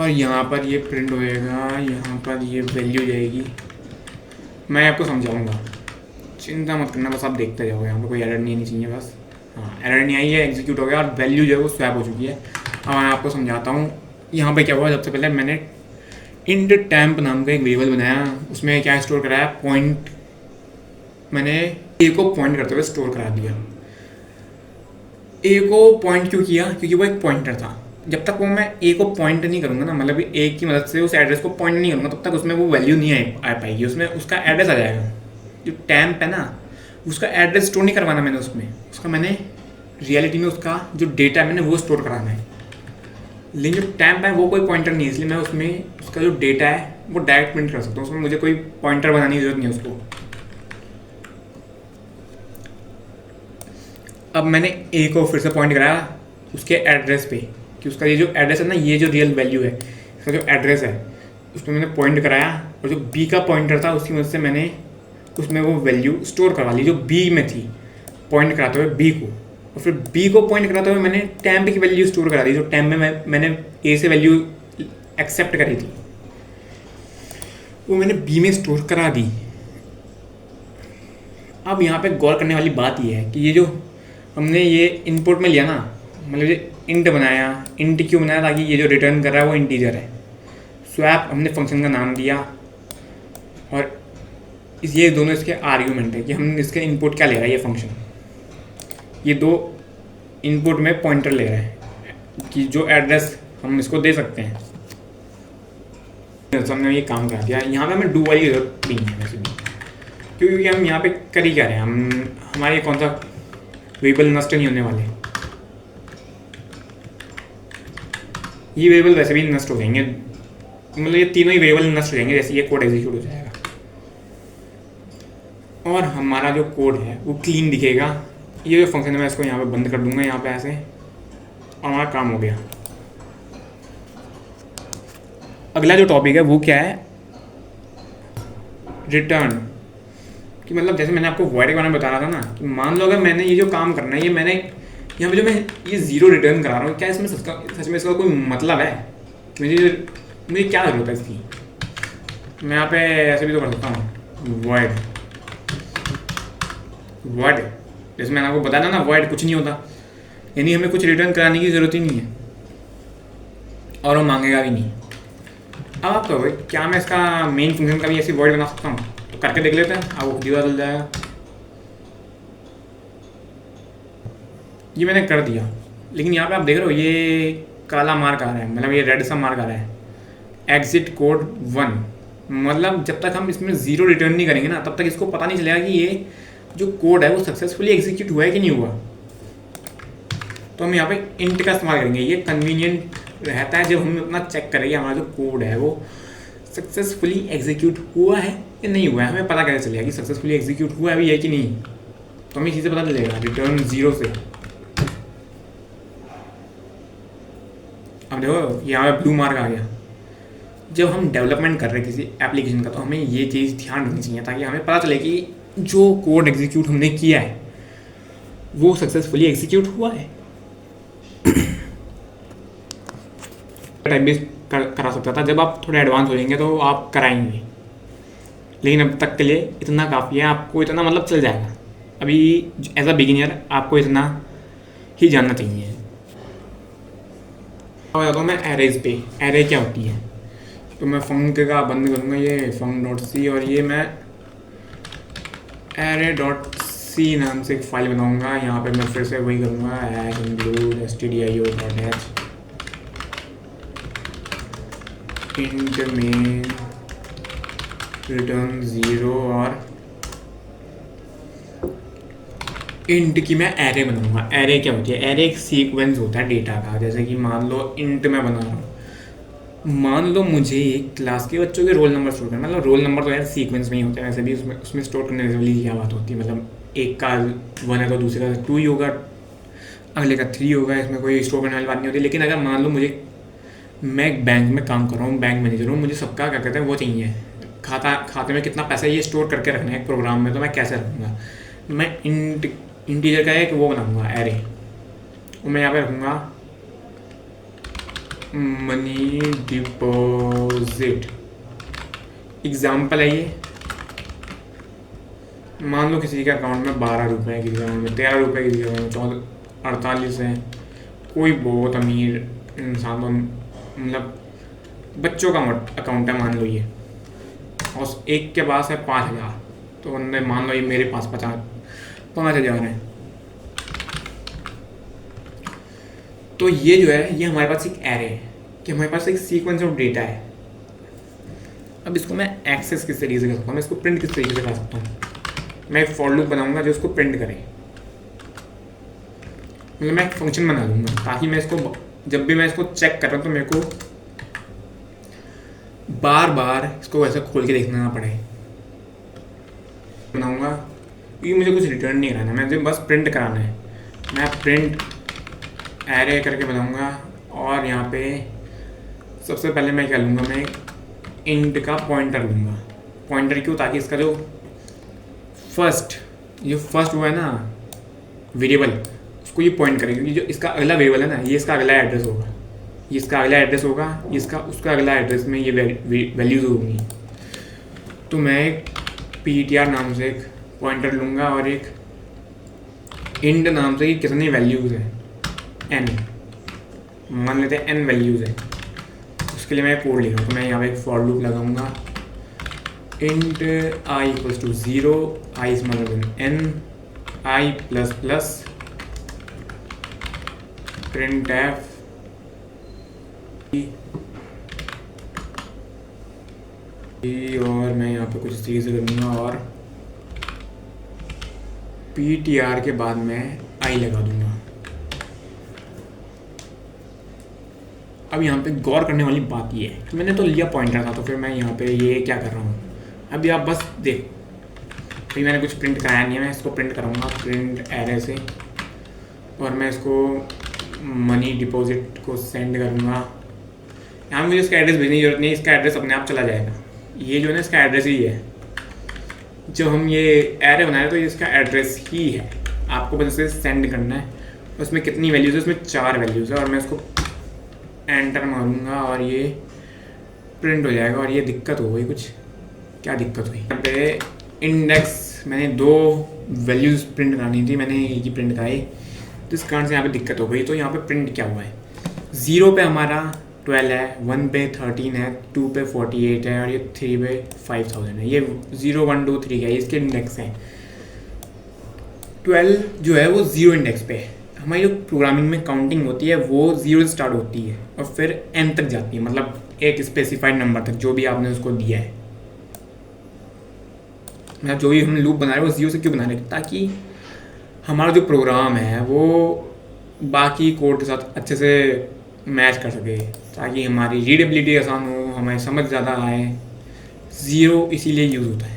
S1: और यहाँ पर ये प्रिंट होएगा, यहाँ पर ये वैल्यू जाएगी। मैं आपको समझाऊंगा, चिंता मत करना, बस आप देखते जाओगे। यहाँ पर कोई एरर नहीं आनी चाहिए बस। हाँ, एरर नहीं आई है, एग्जीक्यूट हो गया और वैल्यू जो है वो स्वैप हो चुकी है। अब मैं आपको समझाता हूँ यहाँ पे क्या हुआ। सबसे पहले मैंने इंट टैम्प नाम का एक वेरिएबल बनाया, उसमें क्या स्टोर कराया, पॉइंट। मैंने ए को पॉइंट करते हुए स्टोर करा दिया। ए को पॉइंट क्यों किया? क्योंकि वो एक पॉइंटर था। जब तक वो मैं ए को पॉइंट नहीं करूँगा ना, मतलब ए की मदद से उस एड्रेस को पॉइंट नहीं करूँगा, तब तक उसमें वो वैल्यू नहीं आ पाएगी। उसमें उसका एड्रेस आ जाएगा। जो टैम्प है ना, उसका एड्रेस स्टोर नहीं करवाना मैंने उसका मैंने रियलिटी में उसका जो डेटा है मैंने वो स्टोर कराना है। लेकिन जो टैम्प है वो कोई पॉइंटर नहीं है, इसलिए मैं उसमें उसका जो डेटा है वो डायरेक्ट प्रिंट कर सकता हूँ। उसमें मुझे कोई पॉइंटर बनाने की जरूरत नहीं है उसको। अब मैंने ए को फिर से पॉइंट कराया उसके एड्रेस पे कि उसका ये जो एड्रेस है ना, ये जो रियल वैल्यू है, इसका जो एड्रेस है उसमें मैंने पॉइंट कराया। और जो बी का पॉइंटर था उसकी वजह से मैंने उसमें वो वैल्यू स्टोर करवा ली जो बी में थी, पॉइंट कराते हुए बी को। और फिर बी को पॉइंट कराते हुए मैंने टैम्प की वैल्यू स्टोर करा दी, जो टैम्प में मैंने ए से वैल्यू एक्सेप्ट करी थी वो मैंने बी में स्टोर करा दी। अब यहाँ पे गौर करने वाली बात ये है कि ये जो हमने ये इनपुट में लिया ना, मतलब ये इंट बनाया। इंट क्यों बनाया? ताकि ये जो रिटर्न कर रहा है वो इंटीजर है। स्वैप हमने फंक्शन का नाम दिया और ये दोनों इसके आर्ग्यूमेंट है कि हम इसके इनपुट क्या ले रहा है। ये फंक्शन ये दो इनपुट में पॉइंटर ले रहे हैं कि जो एड्रेस हम इसको दे सकते हैं। हमने ये काम कर दिया। यहाँ पे हमें डू वाली जरूरत नहीं है वैसे भी, क्योंकि हम यहाँ पे कर ही क्या रहे हैं, हमारे कौन सा वेरिएबल नष्ट नहीं होने वाले। ये वेरिएबल वैसे भी नष्ट हो जाएंगे, मतलब ये तीनों ही वेरिएबल नष्ट हो जाएंगे जैसे ये कोड एग्जीक्यूट हो जाएगा। और हमारा जो कोड है वो क्लीन दिखेगा। ये जो फंक्शन है मैं इसको यहाँ पे बंद कर दूंगा यहाँ पे ऐसे, और हमारा काम हो गया। अगला जो टॉपिक है वो क्या है, रिटर्न। कि मतलब जैसे मैंने आपको वॉइड के बारे में बता रहा था ना, कि मान लो अगर मैंने ये जो काम करना है, ये मैंने यहाँ पे जो मैं ये 0 रिटर्न करा रहा हूँ, क्या इसमें सच में इसका कोई मतलब है? मुझे क्या ज़रूरत है इसकी? मैं यहाँ पे ऐसे भी तो कर सकता हूँ वॉइड। जैसे मैंने आपको बताया ना, वॉइड कुछ नहीं होता, यानी हमें कुछ रिटर्न कराने की ज़रूरत ही नहीं है और वो मांगेगा भी नहीं। अब आप कहोगे क्या मैं इसका मेन फंक्शन का भी ऐसी वॉइड बना सकता हूँ? तो करके देख लेते हैं, आपको खुद पता चल जाएगा। ये मैंने कर दिया, लेकिन यहाँ पे आप देख रहे हो काला मार्क आ रहा है, मतलब ये रेड सा मार्क आ रहा है, एग्जिट कोड 1, मतलब जब तक हम इसमें 0 रिटर्न नहीं करेंगे ना, तब तक इसको पता नहीं चलेगा कि ये जो कोड है वो सक्सेसफुली एग्जीक्यूट हुआ है कि नहीं हुआ। तो हम यहाँ पे इंट का इस्तेमाल करेंगे। ये कन्वीनियंट रहता है जब हम अपना चेक करेंगे हमारा जो कोड है वो सक्सेसफुली एग्जीक्यूट हुआ है या नहीं हुआ है। हमें पता कैसे चलेगा कि सक्सेसफुली एग्जीक्यूट हुआ है भी है कि नहीं, तो हमें चीज़ें पता चलेगा रिटर्न 0 से। अब देखो यहाँ पे ब्लू मार्क आ गया। जब हम डेवलपमेंट कर रहे हैं किसी एप्लीकेशन का तो हमें ये चीज़ ध्यान रखनी चाहिए ताकि हमें पता चले कि जो कोड एग्जीक्यूट हमने किया है वो सक्सेसफुली एग्जीक्यूट हुआ है। टाइम भी करा सकता था, जब आप थोड़े एडवांस हो जाएंगे तो आप कराएंगे, लेकिन अब तक के लिए इतना काफ़ी है, आपको इतना मतलब चल जाएगा। अभी एज अ बिगिनर आपको इतना ही जानना चाहिए। अब आता हूँ मैं एरेज पे। एरे क्या होती है, तो मैं फंक का बंद करूँगा ये func.c और ये मैं array.c नाम से एक फाइल बनाऊँगा। यहाँ पे मैं फिर से वही करूँगा include stdio.h int में रिटर्न 0 और इंट की मैं एरे बनाऊँगा। एरे क्या होती है, एरे एक सीक्वेंस होता है डेटा का। जैसे कि मान लो इंट में बना रहा हूँ, मान लो मुझे एक क्लास के बच्चों के रोल नंबर स्टोर करना, मतलब रोल नंबर तो यार सीक्वेंस में ही होता है, वैसे भी उसमें स्टोर करने वाली क्या बात होती है। मतलब एक का 1 है तो दूसरे का 2 ही होगा, अगले का 3 होगा, इसमें कोई स्टोर करने वाली बात नहीं होती। लेकिन अगर मान लो मैं एक बैंक में काम कर रहा हूँ, बैंक मैनेजर हूँ, मुझे सबका क्या कहते हैं वो चाहिए, खाते में कितना पैसा ये स्टोर करके रखना है एक प्रोग्राम में, तो मैं कैसे रखूँगा। मैं इंटीजर का एक वो बनाऊँगा एरे, और मैं यहाँ पे रखूँगा मनी डिपॉजिट। एग्जाम्पल है ये, मान लो किसी के अकाउंट में 12 रुपये है, किसी के अकाउंट में 13 रुपये, किसी के अकाउंट में 48 है, कोई बहुत अमीर इंसान, मतलब बच्चों का अकाउंट है मान लो ये, और एक के पास है 5000, तो उनने मान लो ये मेरे पास 5,000 है। तो ये जो है ये हमारे पास एक एरे है कि हमारे पास एक सीक्वेंस ऑफ डेटा है। अब इसको मैं एक्सेस किस तरीके से कर सकता हूँ, मैं इसको प्रिंट किस तरीके से कर सकता हूँ। मैं एक फॉर लूप बनाऊंगा जो इसको प्रिंट करे, मतलब मैं एक फंक्शन बना लूँगा ताकि मैं इसको जब भी मैं इसको चेक कर रहा हूँ तो मेरे को बार बार इसको ऐसा खोल के देखना ना पड़े। बनाऊँगा क्योंकि मुझे कुछ रिटर्न नहीं कराना, मुझे बस प्रिंट कराना है। मैं प्रिंट एरे करके बनाऊँगा, और यहाँ पे सबसे पहले मैं क्या लूँगा, मैं इंट का पॉइंटर लूँगा। पॉइंटर क्यों, ताकि इसका जो फर्स्ट हुआ है ना वेरिएबल, उसको ये पॉइंट करेगा, क्योंकि जो इसका अगला वेरिएबल है ना ये इसका अगला एड्रेस होगा, ये इसका अगला एड्रेस होगा, ये इसका उसका अगला एड्रेस में ये वैल्यूज़ होंगी। तो मैं एक ptr नाम से एक पॉइंटर लूँगा और एक इंट नाम से कि कितनी वैल्यूज़ है, n मान लेते हैं n वैल्यूज़ है, उसके लिए मैं कोड लिखा। तो मैं यहाँ पे एक फॉर लूप लगाऊंगा, int i equals to 0, i smaller than n, i plus plus print f और मैं यहाँ पे कुछ इस तरीके से करूँगा, और ptr के बाद मैं i लगा दूँगा। अब यहाँ पे गौर करने वाली बात ये है कि मैंने तो लिया पॉइंटर था, तो फिर मैं यहाँ पे ये क्या कर रहा हूँ, अभी आप बस देख, अभी मैंने कुछ प्रिंट कराया नहीं है, मैं इसको प्रिंट कराऊंगा प्रिंट एरे से, और मैं इसको मनी डिपॉजिट को सेंड करूँगा। यहाँ मुझे इसका एड्रेस भेजने की जरूरत नहीं है, इसका एड्रेस अपने आप चला जाएगा। ये जो है ना इसका एड्रेस ही है, जब हम ये एरे बनाए तो ये इसका एड्रेस ही है, आपको बस इसे सेंड करना है। उसमें कितनी वैल्यूज़ है, उसमें 4 वैल्यूज़ है, और मैं इसको एंटर मारूंगा और ये प्रिंट हो जाएगा। और ये दिक्कत हो गई, कुछ क्या दिक्कत हुई, यहाँ पे इंडेक्स मैंने 2 वैल्यूज़ प्रिंट करानी थी, मैंने एक ही प्रिंट कराई, तो इस कारण से यहाँ पे दिक्कत हो गई। तो यहाँ पे प्रिंट क्या हुआ है, 0 पे हमारा 12 है, 1 पे 13 है, 2 पे 48 है, और ये 3 पे 5000 है। ये 0 1 2 3 है, इसके इंडेक्स हैं। 12 जो है वो 0 इंडेक्स पे है, हमारी जो प्रोग्रामिंग में काउंटिंग होती है वो 0 से स्टार्ट होती है और फिर n तक जाती है, मतलब एक स्पेसिफाइड नंबर तक जो भी आपने उसको दिया है। मतलब जो भी हम लूप बना रहे हैं वो 0 से क्यों बना रहे हैं, ताकि हमारा जो प्रोग्राम है वो बाकी कोड के साथ अच्छे से मैच कर सके, ताकि हमारी रीडेबिलिटी आसान हो, हमें समझ ज़्यादा आए। 0 इसीलिए यूज़ होता है।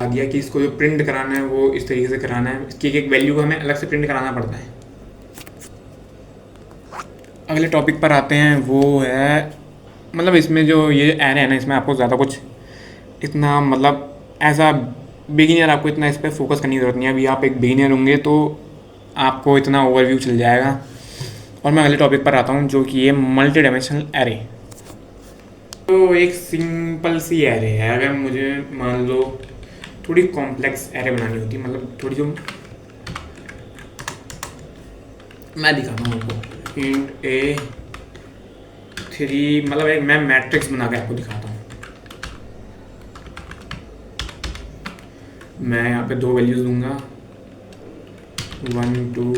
S1: आ गया कि इसको जो प्रिंट कराना है वो इस तरीके से कराना है, इसकी एक वैल्यू को हमें अलग से प्रिंट कराना पड़ता है। अगले टॉपिक पर आते हैं, वो है मतलब इसमें जो ये एरे है ना, इसमें आपको ज़्यादा कुछ इतना मतलब एज आ बिगिनर आपको इतना इस पर फोकस करने की ज़रूरत नहीं है। अभी आप एक बिगिनर होंगे तो आपको इतना ओवरव्यू चल जाएगा। और मैं अगले टॉपिक पर आता हूँ जो कि ये मल्टी डायमेंशनल एरे। तो एक सिंपल सी एरे है, अगर मुझे मान लो थोड़ी कॉम्प्लेक्स एरे बनानी होती, मतलब थोड़ी जो मैं दिखाता हूँ आपको int A3, मतलब एक मैं मैट्रिक्स बना के आपको दिखाता हूँ। मैं यहाँ पे 2 वैल्यूज़ दूंगा 1 2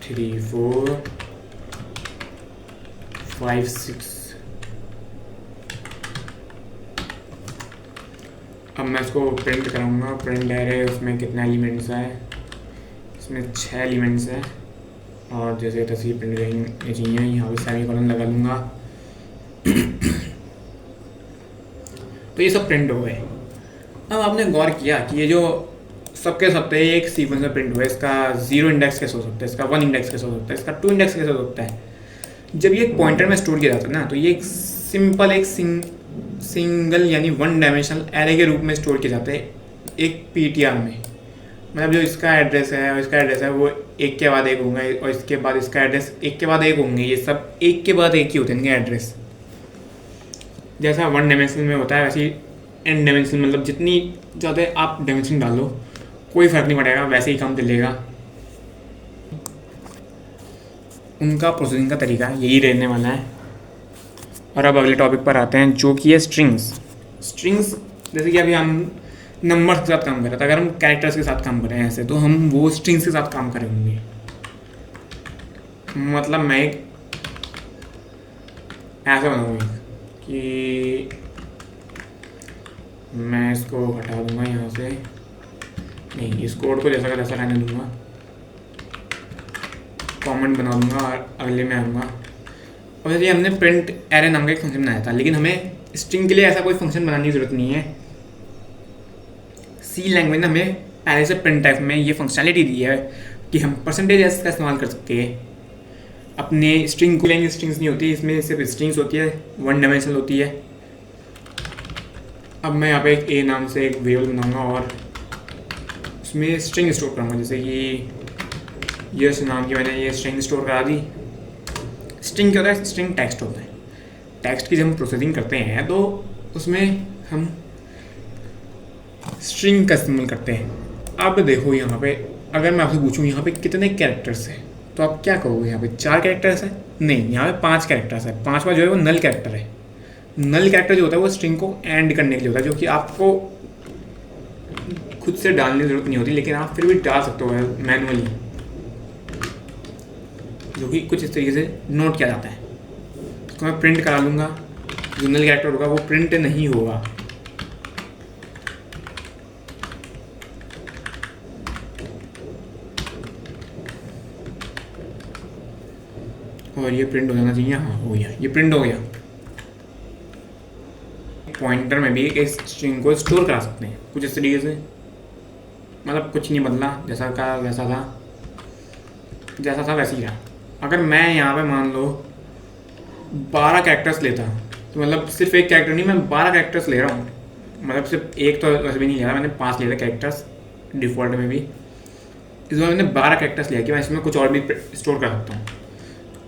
S1: 3 4 5 6। अब मैं इसको प्रिंट कराऊंगा, प्रिंट एरे, उसमें कितने एलिमेंट्स है, इसमें 6 एलिमेंट्स है और जैसे तस्वीर प्रिंट करनी चाहिए, यहाँ पे सेमीकोलन लगा दूंगा। तो ये सब प्रिंट हो गए। अब आपने गौर किया कि ये जो सबके सब एक सीक्वेंस में प्रिंट हुआ है, इसका 0 इंडेक्स कैसे हो सकता है, इसका 1 इंडेक्स कैसे हो सकता है, इसका 2 इंडेक्स कैसे हो सकता है। जब ये एक पॉइंटर में स्टोर किया जाता है ना, तो ये एक सिंपल एक सिंगल यानी 1 डायमेंशनल एरे के रूप में स्टोर किया जाता है एक PTR में। मतलब जो इसका एड्रेस है और इसका एड्रेस है वो एक के बाद एक होंगे और इसके बाद इसका एड्रेस एक के बाद एक होंगे, ये सब एक के बाद एक ही होते हैं इनके एड्रेस। जैसा 1 डायमेंशनल में होता है वैसे n डायमेंशनल, मतलब जितनी ज़्यादा आप डायमेंशन डालो कोई फ़र्क नहीं पड़ेगा, वैसे ही काम चलेगा। उनका प्रोसेसिंग का तरीका यही रहने वाला है। और अब अगले टॉपिक पर आते हैं जो कि है स्ट्रिंग्स। स्ट्रिंग्स जैसे कि अभी हम नंबर्स के साथ काम कर रहे थे, अगर हम कैरेक्टर्स के साथ काम कर रहे हैं ऐसे, तो हम वो स्ट्रिंग्स के साथ काम करेंगे। मतलब मैं एक ऐसा बनाऊंगा कि मैं इसको हटा दूंगा यहाँ से, नहीं इस कोड को जैसा का तैसा रहने दूंगा, कमेंट बना दूंगा और अगले में आऊँगा। और जैसे हमने प्रिंट एरे नाम का एक फंक्शन बनाया था, लेकिन हमें स्ट्रिंग के लिए ऐसा कोई फंक्शन बनाने की ज़रूरत नहीं है। सी लैंग्वेज ने हमें पहले से प्रिंट टाइप में ये फंक्शनलिटी दी है कि हम %s का इस्तेमाल कर सकते हैं अपने स्ट्रिंग को। लेंगे स्ट्रिंग्स नहीं होती इसमें, सिर्फ स्ट्रिंग्स होती है, 1 डायमेंशनल होती है। अब मैं यहाँ पे एक a नाम से एक वेरिएबल बनाऊंगा और उसमें स्ट्रिंग स्टोर करूँगा, जैसे कि यश नाम की मैंने ये स्ट्रिंग स्टोर करा दी। स्ट्रिंग क्या होता है, स्ट्रिंग टेक्स्ट होता है। टेक्स्ट की जब हम प्रोसेसिंग करते हैं तो उसमें हम स्ट्रिंग का इस्तेमाल करते हैं। अब देखो यहाँ पे अगर मैं आपसे पूछूँ यहाँ पे कितने कैरेक्टर्स हैं, तो आप क्या कहोगे, यहाँ पे 4 कैरेक्टर्स हैं? नहीं, यहाँ पे 5 कैरेक्टर्स है। 5वां जो है वो नल कैरेक्टर है। नल कैरेक्टर जो होता है वो स्ट्रिंग को एंड करने के लिए होता है, जो कि आपको खुद से डालने की जरूरत नहीं होती, लेकिन आप फिर भी डाल सकते हो मैनुअली, जो कि कुछ इस तरीके से नोट किया जाता है। इसको मैं प्रिंट करा लूँगा, जो नल कैरेक्टर होगा वो प्रिंट नहीं होगा। और ये प्रिंट हो जाना चाहिए, हाँ हो गया, ये प्रिंट हो गया। पॉइंटर में भी एक स्ट्रिंग को स्टोर करा सकते हैं कुछ इस तरीके से, मतलब कुछ नहीं बदला, जैसा का वैसा था वैसे ही रहा। अगर मैं यहाँ पे मान लो 12 कैरेक्टर्स लेता, तो मतलब सिर्फ एक कैरेक्टर नहीं, मैं 12 कैरेक्टर्स ले रहा हूँ। मतलब सिर्फ एक तो वैसे भी नहीं ले रहा, मैंने 5 ले रहे कैरेक्टर्स डिफ़ॉल्ट में भी। इस बार मैंने 12 कैरेक्टर्स लिया कि मैं इसमें कुछ और भी स्टोर कर सकता हूँ।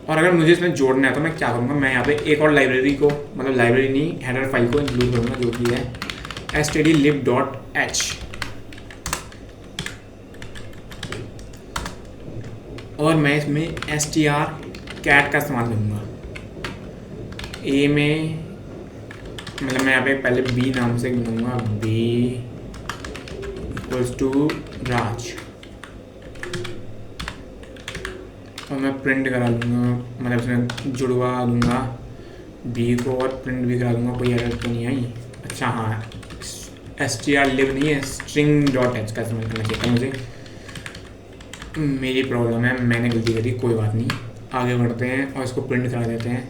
S1: और अगर मुझे इसमें जोड़ना है तो मैं क्या करूँगा, मैं यहाँ पे एक और लाइब्रेरी को, मतलब लाइब्रेरी नहीं, हेडर फाइल को इंक्लूड करूँगा, जो कि है stdlib.h। और मैं इसमें strcat का इस्तेमाल करूँगा। ए में मतलब मैं यहाँ पे पहले b नाम से बनाऊँगा, b = राज। और मैं प्रिंट करा लूँगा, मतलब इसमें जुड़वा दूँगा बी को और प्रिंट भी करा दूँगा। कोई एरर तो नहीं आई? अच्छा हाँ, str लिव नहीं है, स्ट्रिंग डॉट एच का इस्तेमाल करना चाहिए था मुझे। मेरी प्रॉब्लम है, मैंने गलती करी, कोई बात नहीं। आगे बढ़ते हैं और इसको प्रिंट करा देते हैं।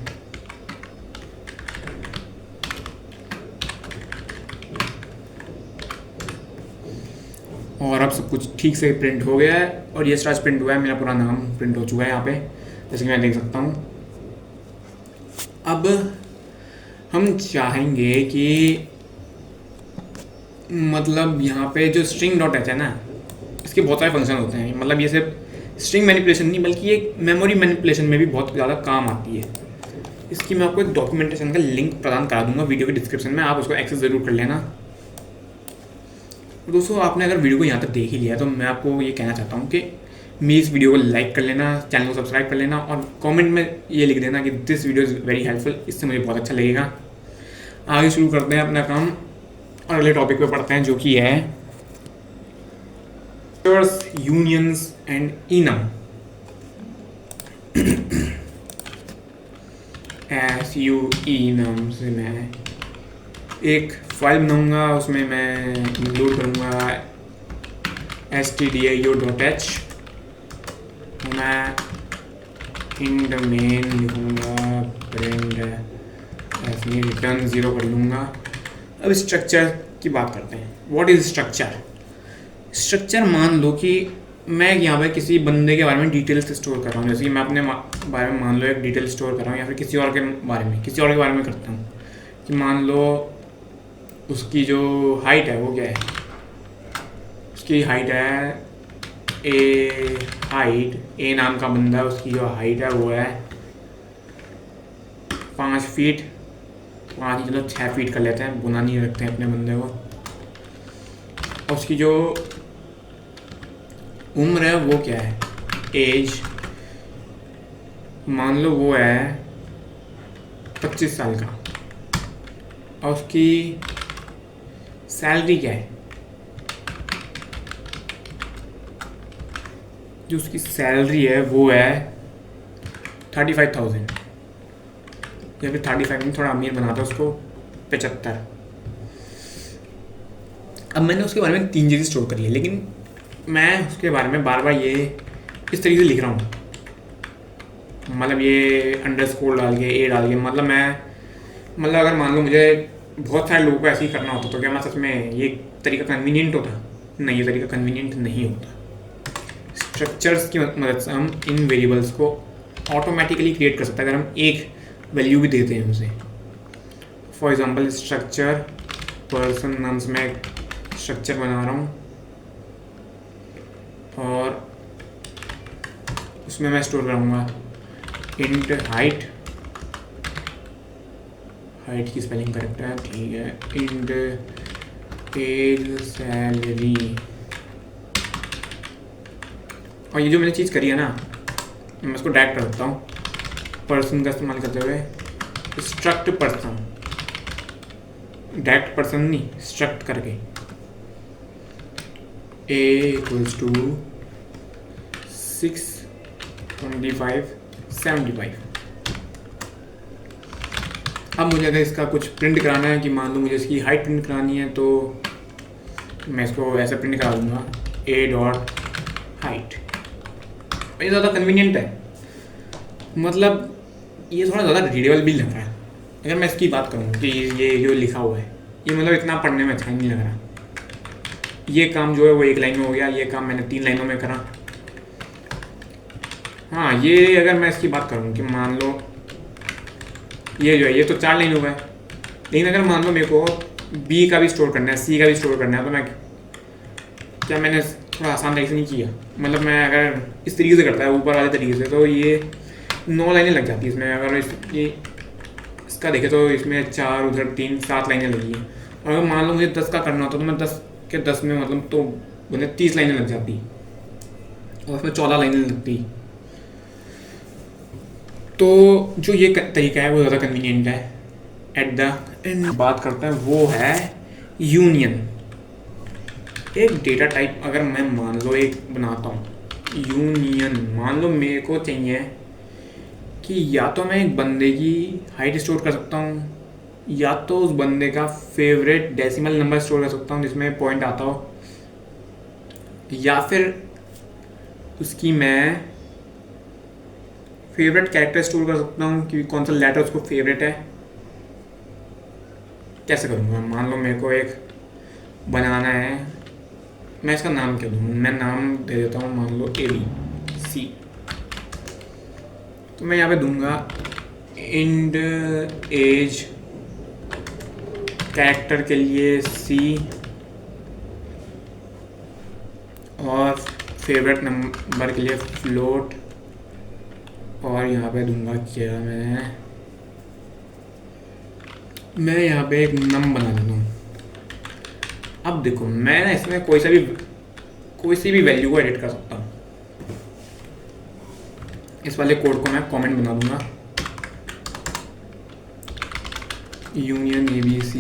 S1: और अब सब कुछ ठीक से प्रिंट हो गया है और ये स्टार्च प्रिंट हुआ है, मेरा पूरा नाम प्रिंट हो चुका है यहाँ पे, जैसे कि मैं देख सकता हूँ। अब हम चाहेंगे कि मतलब यहाँ पे जो स्ट्रिंग डॉट एच है ना, इसके बहुत सारे फंक्शन होते हैं। मतलब ये सिर्फ स्ट्रिंग मैनिपुलेशन नहीं बल्कि ये मेमोरी मैनिपुलेशन में भी बहुत ज़्यादा काम आती है। इसकी मैं आपको एक डॉक्यूमेंटेशन का लिंक प्रदान करा दूंगा वीडियो के डिस्क्रिप्शन में, आप उसको एक्सेस ज़रूर कर लेना। तो दोस्तों, आपने अगर वीडियो को यहाँ तक देख ही लिया तो मैं आपको ये कहना चाहता हूँ कि मेरी इस वीडियो को लाइक कर लेना, चैनल को सब्सक्राइब कर लेना और कमेंट में ये लिख देना कि this video is very helpful. इससे मुझे बहुत अच्छा लगेगा। आगे शुरू करते हैं अपना काम और अगले टॉपिक पे पढ़ते हैं, जो कि है unions and enum. S U enum से मैं एक फाइल बनाऊंगा, उसमें मैं इंक्लूड करूंगा stdio.h। मैं इन द मेन लिखूंगा प्रिंट ऐसे रिटर्न 0 कर लूँगा। अब स्ट्रक्चर की बात करते हैं। What is structure? स्ट्रक्चर, मान लो कि मैं यहाँ पे किसी बंदे के बारे में डिटेल्स स्टोर कर रहा हूँ, जैसे कि मैं अपने बारे में मान लो एक डिटेल स्टोर कर रहा हूँ, या फिर किसी और के बारे में करता हूँ कि मान लो उसकी जो हाइट है वो क्या है, उसकी हाइट है ए नाम का बंदा, उसकी जो हाइट है वो है 5 फीट, 5 चलो 6 फीट कर लेते हैं, बुना नहीं रखते हैं अपने बंदे को। और उसकी जो उम्र है वो क्या है, एज मान लो वो है 25 साल का। और उसकी सैलरी क्या है, जो उसकी सैलरी है वो है 35,000, या फिर 35 में थोड़ा अमीर बनाता उसको 75। अब मैंने उसके बारे में 3 चीज़ें स्टोर करी है, लेकिन मैं उसके बारे में बार बार ये इस तरीके से लिख रहा हूँ, मतलब ये अंडरस्कोर डाल के ए डाल के, मतलब अगर मान लो मुझे बहुत सारे लोगों को ऐसे ही करना होता तो क्या मैं सच में ये तरीका कन्वीनियंट होता? नहीं, ये तरीका कन्वीनियंट नहीं होता। स्ट्रक्चर्स की मदद से हम इन वेरिएबल्स को ऑटोमेटिकली क्रिएट कर सकते हैं अगर हम एक वैल्यू भी देते हैं उसे। फॉर एग्जांपल स्ट्रक्चर पर्सन नाम से मैं स्ट्रक्चर बना रहा हूँ और उसमें मैं स्टोर करूँगा इंट हाइट की स्पेलिंग करेक्ट है, ठीक है, इंट एज सैलरी। और ये जो मैंने चीज़ करी है ना, मैं इसको डायरेक्ट कर सकता हूँ पर्सन का इस्तेमाल करते हुए, स्ट्रक्ट पर्सन, डायरेक्ट पर्सन नहीं, स्ट्रक्ट करके a = 6 25 75। अब मुझे अगर इसका कुछ प्रिंट कराना है कि मान लो मुझे इसकी हाइट प्रिंट करानी है, तो मैं इसको ऐसे प्रिंट करा दूँगा a.height। ये ज़्यादा कन्वीनियंट है, मतलब ये थोड़ा ज़्यादा रीडेबल भी लग रहा है। अगर मैं इसकी बात करूँ कि ये जो लिखा हुआ है ये मतलब इतना पढ़ने में अच्छा नहीं लग रहा। ये काम जो है वो 1 लाइन में हो गया, ये काम मैंने 3 लाइनों में करा। हाँ, ये अगर मैं इसकी बात करूँ कि मान लो ये जो है ये तो 4 लाइन हो गए, लेकिन अगर मान लो मेरे को बी का भी स्टोर करना है, सी का भी स्टोर करना है, तो मैंने थोड़ा आसान तरीके से नहीं किया। मतलब मैं अगर इस तरीके से करता है ऊपर वाले तरीके से, तो ये 9 लाइनें लग जाती है इसमें। अगर इसका देखें तो इसमें 4, उधर 3, 7 लाइनें लगी हैं। और अगर मान लो मुझे 10 का करना होता तो मैं 10 के 10 में मतलब तो मुझे 30 लाइनें लग जाती और उसमें 14 लाइनें लगती। तो जो ये तरीका है वो ज़्यादा कन्वीनियंट है। एट द एंड बात करते हैं वो है यूनियन। एक डेटा टाइप अगर मैं मान लो एक बनाता हूँ, यूनियन, मान लो मेरे को चाहिए कि या तो मैं एक बंदे की हाइट स्टोर कर सकता हूँ, या तो उस बंदे का फेवरेट डेसिमल नंबर स्टोर कर सकता हूँ जिसमें पॉइंट आता हो, या फिर उसकी मैं फेवरेट कैरेक्टर स्टोर कर सकता हूँ कि कौन सा लेटर उसको फेवरेट है। कैसे करूँगा? मान लो मेरे को एक बनाना है, मैं इसका नाम क्या दूँ? मैं नाम दे देता हूँ, मान लो ABC। तो मैं यहाँ पे दूंगा इंड एज कैरेक्टर के लिए C, और फेवरेट नंबर के लिए फ्लोट, और यहाँ पे दूंगा क्या, मैं यहाँ पे एक नम बना देता हूँ। अब देखो मैं ना इसमें कोई सी भी वैल्यू को एडिट कर सकता हूँ। इस वाले कोड को मैं कमेंट बना दूंगा, यूनियन ABC,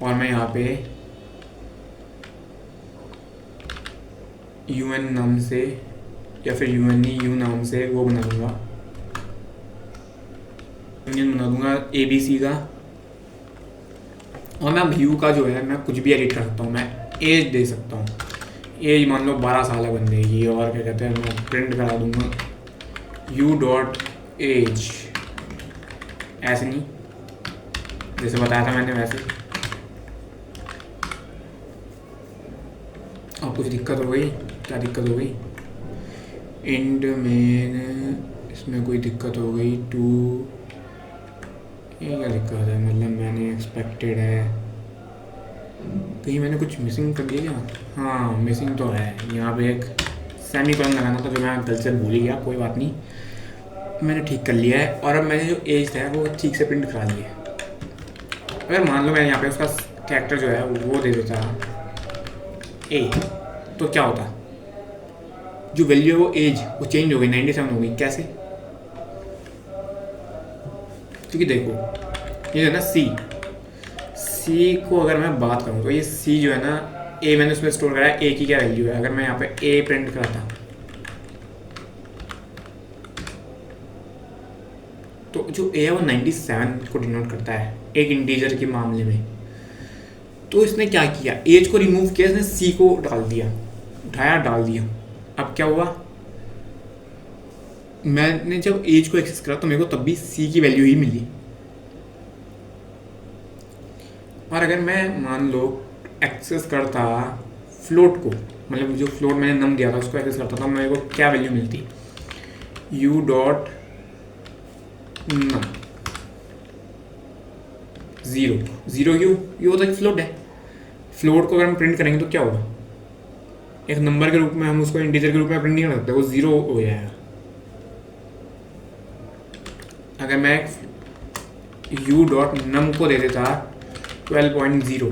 S1: और मैं यहाँ पे UN नाम से या फिर UNEU नाम से वो बना दूंगा, यूनियन बना दूंगा ABC का। और मैं व्यू का जो है मैं कुछ भी एडिट कर सकता हूँ, मैं एज दे सकता हूँ, एज मान लो 12 साल है बंदे की, और क्या कहते हैं मैं प्रिंट करा दूंगा U.age, ऐसे नहीं जैसे बताया था मैंने वैसे। अब कुछ दिक्कत हो गई? क्या दिक्कत हो गई? इंड में इसमें कोई दिक्कत हो गई? ये क्या दिक्कत है? मतलब मैंने एक्सपेक्टेड है, कहीं मैंने कुछ मिसिंग कर दिया क्या? हाँ मिसिंग तो है, यहाँ पे एक सेमीकोलन लगाना था जो मैं गलती से भूल ही गया, कोई बात नहीं, मैंने ठीक कर लिया है। और अब मैंने जो एज है वो ठीक से प्रिंट करा लिया है। अगर मान लो मैं यहाँ पे उसका कैरेक्टर जो है वो दे देता A, तो क्या होता? जो वैल्यू है वो एज वो चेंज हो गई, 97 हो गई। कैसे? क्योंकि देखो ये है ना C को अगर मैं बात करूँ तो ये C जो है ना, A मैंने उसमें स्टोर करा है, A की क्या वैल्यू है। अगर मैं यहाँ पे A प्रिंट कराता तो जो A है वो 97 को डिनोट करता है एक इंटीजर के मामले में। तो इसने क्या किया, एज को रिमूव किया, इसने C को डाल दिया, उठाया डाल दिया। अब क्या हुआ, मैंने जब एज को एक्सेस करा तो मेरे को तब भी C की वैल्यू ही मिली। और अगर मैं मान लो एक्सेस करता फ्लोट को, मतलब जो फ्लोट मैंने नम दिया था उसको एक्सेस करता था, मेरे को क्या वैल्यू मिलती? U.num 0 क्यों? ये होता है फ्लोट है। फ्लोट को अगर हम प्रिंट करेंगे तो क्या होगा? एक नंबर के रूप में हम उसको इंटीजर के रूप में प्रिंट नहीं कर सकते, वो 0 हो जाएगा। अगर मैं U.num को दे देता 12.0,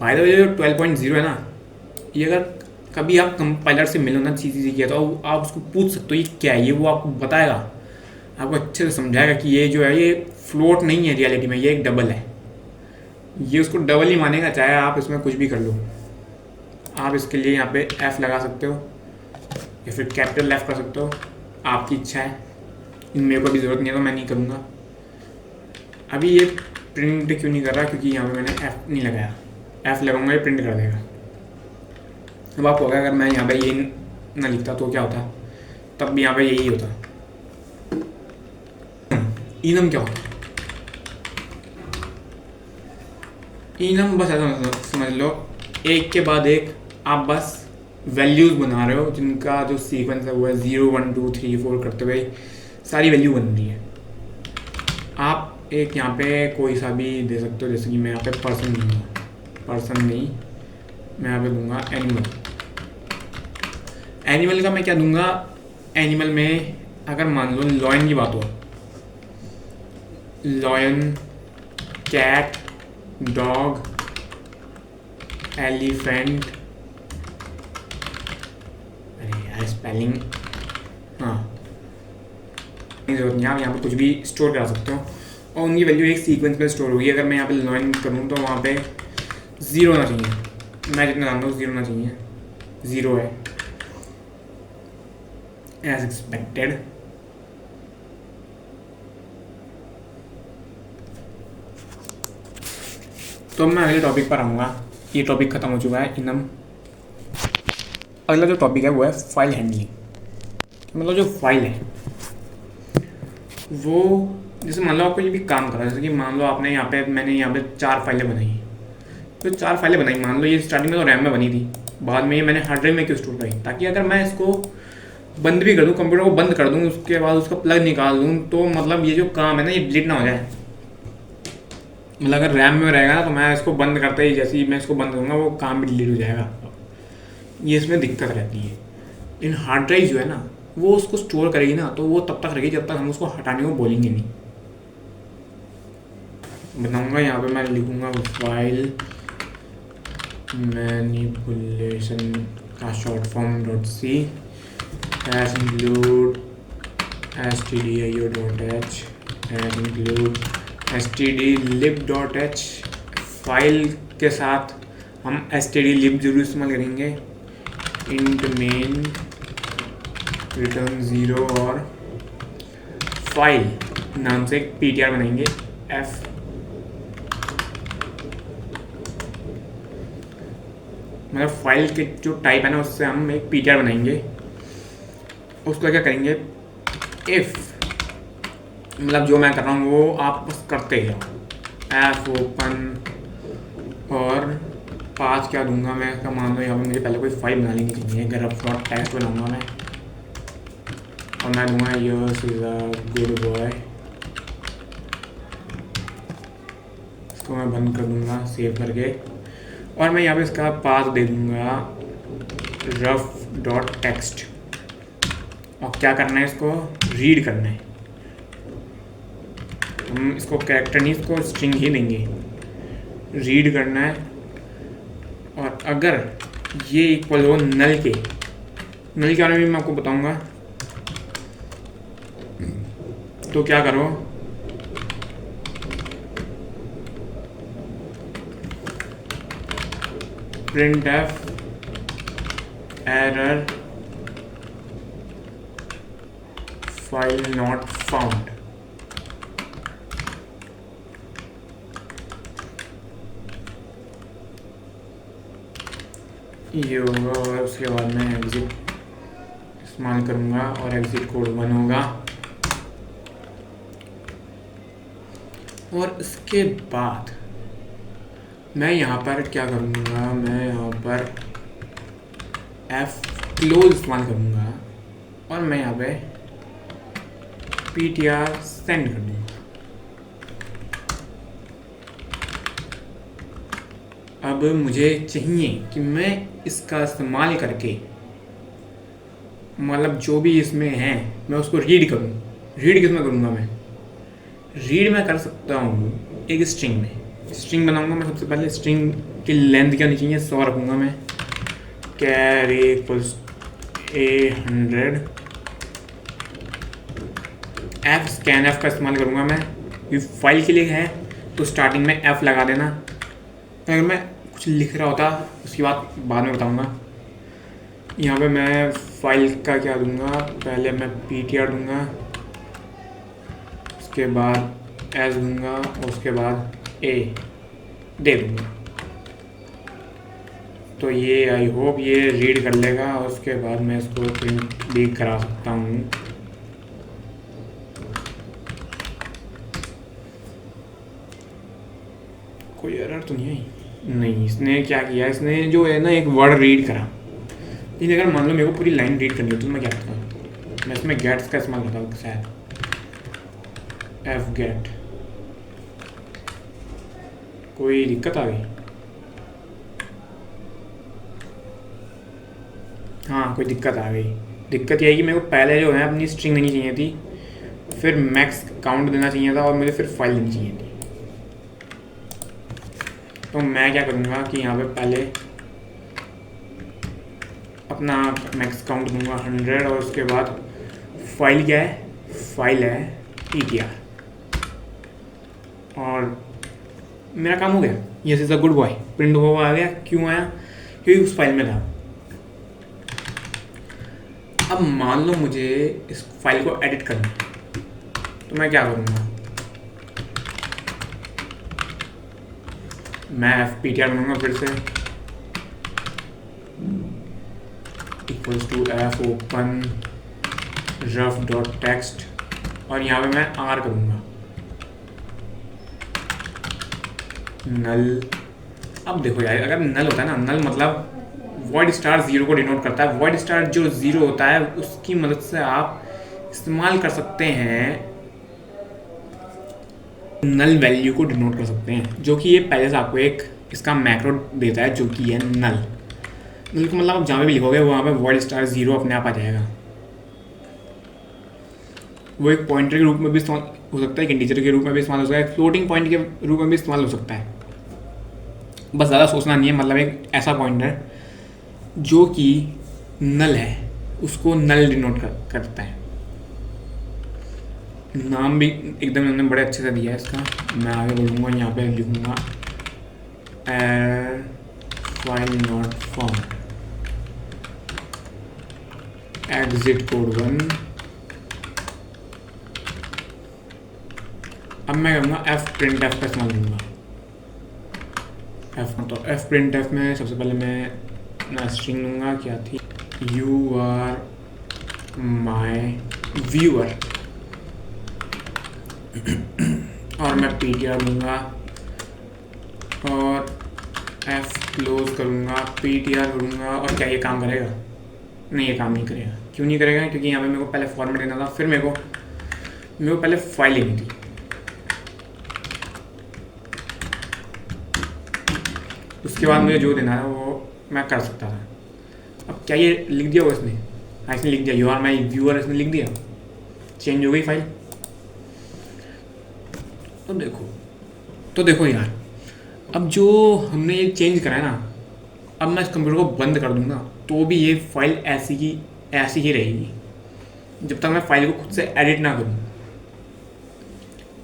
S1: बाय द वे जो 12.0 है ना, ये अगर कभी आप कंपाइलर से मिलो ना चीज़ किया तो आप उसको पूछ सकते हो ये क्या है, ये वो आपको बताएगा, आपको अच्छे से समझाएगा कि ये जो है ये फ्लोट नहीं है रियलिटी में, ये एक डबल है। ये उसको डबल ही मानेगा, चाहे आप इसमें कुछ भी कर लो। आप इसके लिए यहाँ पे F लगा सकते हो या फिर कैपिटल F कर सकते हो, आपकी इच्छा है। मेरे को अभी ज़रूरत नहीं है तो मैं नहीं करूँगा। अभी ये प्रिंट क्यों नहीं कर रहा? क्योंकि यहाँ पे मैंने F नहीं लगाया, F लगाऊंगा ये प्रिंट कर देगा। अब आपको होगा अगर मैं यहाँ पे ये ना लिखता तो क्या होता, तब भी यहाँ पे यही होता। इनम क्या होता? इनम बस ऐसा समझ लो, एक के बाद एक आप बस वैल्यूज़ बना रहे हो जिनका जो सीक्वेंस है वो है 0 1 2 3 4 करते हुए सारी वैल्यू बन रही है। आप एक यहाँ पे कोई सा भी दे सकते हो, जैसे कि मैं यहाँ पे पर्सन दूंगा, पर्सन नहीं, मैं यहाँ पे दूंगा एनिमल। एनिमल का मैं क्या दूंगा? एनिमल में अगर मान लो लॉयन की बात हो, लॉयन, कैट, डॉग, एलिफेंट, अरे यार स्पेलिंग, हाँ जरूरत नहीं, आप यहाँ पे कुछ भी स्टोर करा सकते हो और उनकी वैल्यू एक सीक्वेंस में स्टोर होगी। अगर मैं यहाँ पे लॉइन करूँ तो वहाँ पे 0 होना चाहिए, मैं जितना जानता हूँ 0 होना चाहिए, 0 है। As expected. तो मैं अगले टॉपिक पर आऊँगा। ये टॉपिक ख़त्म हो चुका है इनम। अगला जो टॉपिक है वो है फाइल हैंडलिंग। मतलब जो फाइल है वो, जैसे मान लो आपको ये भी काम करा, जैसे कि मान लो आपने यहाँ पे, मैंने यहाँ पे 4 फाइलें बनाई। तो 4 फाइलें बनाई, मान लो ये स्टार्टिंग में तो रैम में बनी थी, बाद में ये मैंने हार्ड ड्राइव में क्यों स्टोर करी, ताकि अगर मैं इसको बंद भी कर दूँ, कंप्यूटर को बंद कर दूँ, उसके बाद उसका प्लग निकाल दूँ, तो मतलब ये जो काम है ना, ये डिलीट ना हो जाए। मतलब अगर रैम में रहेगा ना, तो मैं इसको बंद करते ही, जैसे ही मैं इसको बंद करूँगा, वो काम भी डिलीट हो जाएगा। ये इसमें दिक्कत रहती है। इन हार्ड ड्राइव जो है ना, वो उसको स्टोर करेगी ना, तो वो तब तक रहेगी जब तक हम उसको हटाने को बोलेंगे नहीं। बताऊँगा यहाँ पे मैं लिखूँगा फाइल मैनिपुलेशन का short form .c as include stdio.h as include stdlib.h। File के साथ हम stdlib जरूर इस्तेमाल करेंगे। int main रिटर्न 0 और फाइल नाम से एक ptr बनाएंगे f। मतलब फाइल के जो टाइप है ना, उससे हम एक ptr बनाएंगे। उसको क्या करेंगे, इफ़, मतलब जो मैं कर रहा हूँ वो आप बस करते जाओ। एफ ओपन और पाथ क्या दूंगा मैं, इसका मान लो यहाँ पर मुझे पहले कोई फाइल बना लेनी चाहिए। अगर अब टेक्स्ट बनाऊंगा मैं, और मैं दूंगा yes is a good boy. इसको मैं बंद कर दूंगा सेव करके, और मैं यहाँ पे इसका पाथ दे दूंगा ref.text। और क्या करना है, इसको रीड करना है। हम इसको कैरेक्टर नहीं, इसको स्ट्रिंग ही देंगे। रीड करना है, और अगर ये इक्वल हो नल के बारे में भी मैं आपको बताऊंगा। तो क्या करो, printf error file not found. ये होगा, और उसके बाद मैं एग्जिट इस्तेमाल करूँगा और एग्जिट कोड 1 होगा। और इसके बाद मैं यहाँ पर क्या करूँगा, मैं यहाँ पर f क्लोज इस्तेमाल करूँगा, और मैं यहाँ पे ptr सेंड कर दूँगा। अब मुझे चाहिए कि मैं इसका इस्तेमाल करके, मतलब जो भी इसमें है, मैं उसको रीड करूँ। रीड किस में करूँगा मैं, रीड मैं कर सकता हूँ एक स्ट्रिंग में। स्ट्रिंग बनाऊँगा मैं। सबसे पहले स्ट्रिंग की लेंथ क्या होनी चाहिए, 100 रखूँगा मैं। Char equals A100 f scan f का इस्तेमाल करूँगा मैं। ये फाइल के लिए है तो स्टार्टिंग में f लगा देना। अगर मैं कुछ लिख रहा होता उसकी बात बाद में बताऊँगा। यहाँ पे मैं फाइल का क्या दूँगा, पहले मैं ptr दूँगा, उसके बाद s दूँगा, और उसके बाद a दे दूँगा। तो ये आई होप ये रीड कर लेगा, और उसके बाद मैं इसको प्रिंट भी करा सकता हूँ। कोई एरर तो नहीं है? नहीं, इसने क्या किया, इसने जो है ना एक वर्ड रीड करा। लेकिन अगर मान लो मेरे को पूरी लाइन रीड करनी हो तो मैं क्या करता हूँ, मैं इसमें गेट्स का इस्तेमाल करता हूँ शायद, f गेट। कोई दिक्कत आ गई? हाँ, कोई दिक्कत आ गई। दिक्कत यह है कि मेरे को पहले जो है अपनी स्ट्रिंग देनी चाहिए थी, फिर मैक्स काउंट देना चाहिए था, और मुझे फिर फाइल देनी चाहिए थी। तो मैं क्या करूँगा कि यहाँ पे पहले अपना मैक्स काउंट दूंगा 100, और उसके बाद फाइल क्या है, फाइल है ptr, और मेरा काम हो गया। Yes is a good boy print हुआ आ गया। क्यों आया? क्योंकि उस फाइल में था। अब मान लो मुझे इस फाइल को एडिट करना है, तो मैं क्या करूँगा, मैं ptr बनाऊंगा फिर से equals to f open rough dot text और यहाँ पे मैं r करूँगा नल। अब देखो यार, अगर नल होता है ना, नल मतलब वॉइड स्टार जीरो को डिनोट करता है। वॉइड स्टार जो जीरो होता है उसकी मदद से आप इस्तेमाल कर सकते हैं, नल वैल्यू को डिनोट कर सकते हैं, जो कि ये पहले से आपको एक इसका मैक्रो देता है जो कि है नल। नल को मतलब आप जहाँ पे भी लिखोगे वहाँ पे वॉइड स्टार जीरो अपने आप आ जाएगा। वो एक पॉइंटर के रूप में भी इस्तेमाल हो सकता है, एक इंटीजर के रूप में भी इस्तेमाल हो सकता है, एक फ्लोटिंग पॉइंट के रूप में भी इस्तेमाल हो सकता है। बस ज़्यादा सोचना नहीं है, मतलब एक ऐसा पॉइंटर जो कि नल है उसको नल डिनोट करता है। नाम भी एकदम हमने बड़े अच्छे से दिया है इसका। मैं आगे बोलूँगा, यहाँ पे लिखूँगा file not found exit code 1। अब मैं करूँगा एफ प्रिंट एफ का इस्तेमाल करूँगा। तो एफ प्रिंट एफ में सबसे पहले मैं स्ट्रिंग लूँगा, क्या थी, यू आर माई व्यूअर और मैं ptr लूँगा और f क्लोज करूँगा, ptr करूँगा। और क्या ये काम करेगा? नहीं, ये काम नहीं करेगा। क्यों नहीं करेगा? क्योंकि यहाँ पे मेरे को पहले फॉर्मेट देना था, फिर मेरे को पहले फाइल लेनी थी। उसके बाद मुझे जो देना है वो मैं कर सकता था। अब क्या ये लिख दिया वो इसने? हाँ, इसने लिख दिया यू आर माई व्यूअर, इसने लिख दिया, चेंज हो गई फाइल। तो देखो यार, अब जो हमने ये चेंज करा है ना, अब मैं इस कंप्यूटर को बंद कर दूंगा तो भी ये फाइल ऐसी ही रहेगी जब तक मैं फाइल को खुद से एडिट ना करूँ।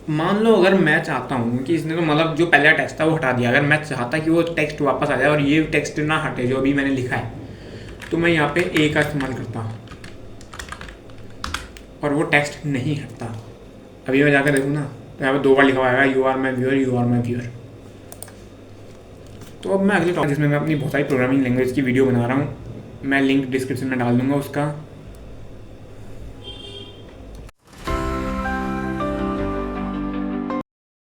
S1: मान लो अगर मैं चाहता हूँ कि इसने तो मतलब जो पहला टेक्स्ट था वो हटा दिया, अगर मैं चाहता कि वो टेक्स्ट वापस आ जाए और ये टेक्स्ट ना हटे जो अभी मैंने लिखा है, तो मैं यहाँ पे ए का इस्तेमाल करता हूँ और वो टेक्स्ट नहीं हटता। अभी मैं जाकर देखूँ ना, तो यहाँ पे 2 बार लिखा हुआ आएगा you are my viewer, you are my viewer. तो अब मैं अगले टॉपिक जिसमें मैं अपनी बहुत सारी प्रोग्रामिंग लैंग्वेज की वीडियो बना रहा हूँ, मैं लिंक डिस्क्रिप्शन में डाल दूँगा उसका।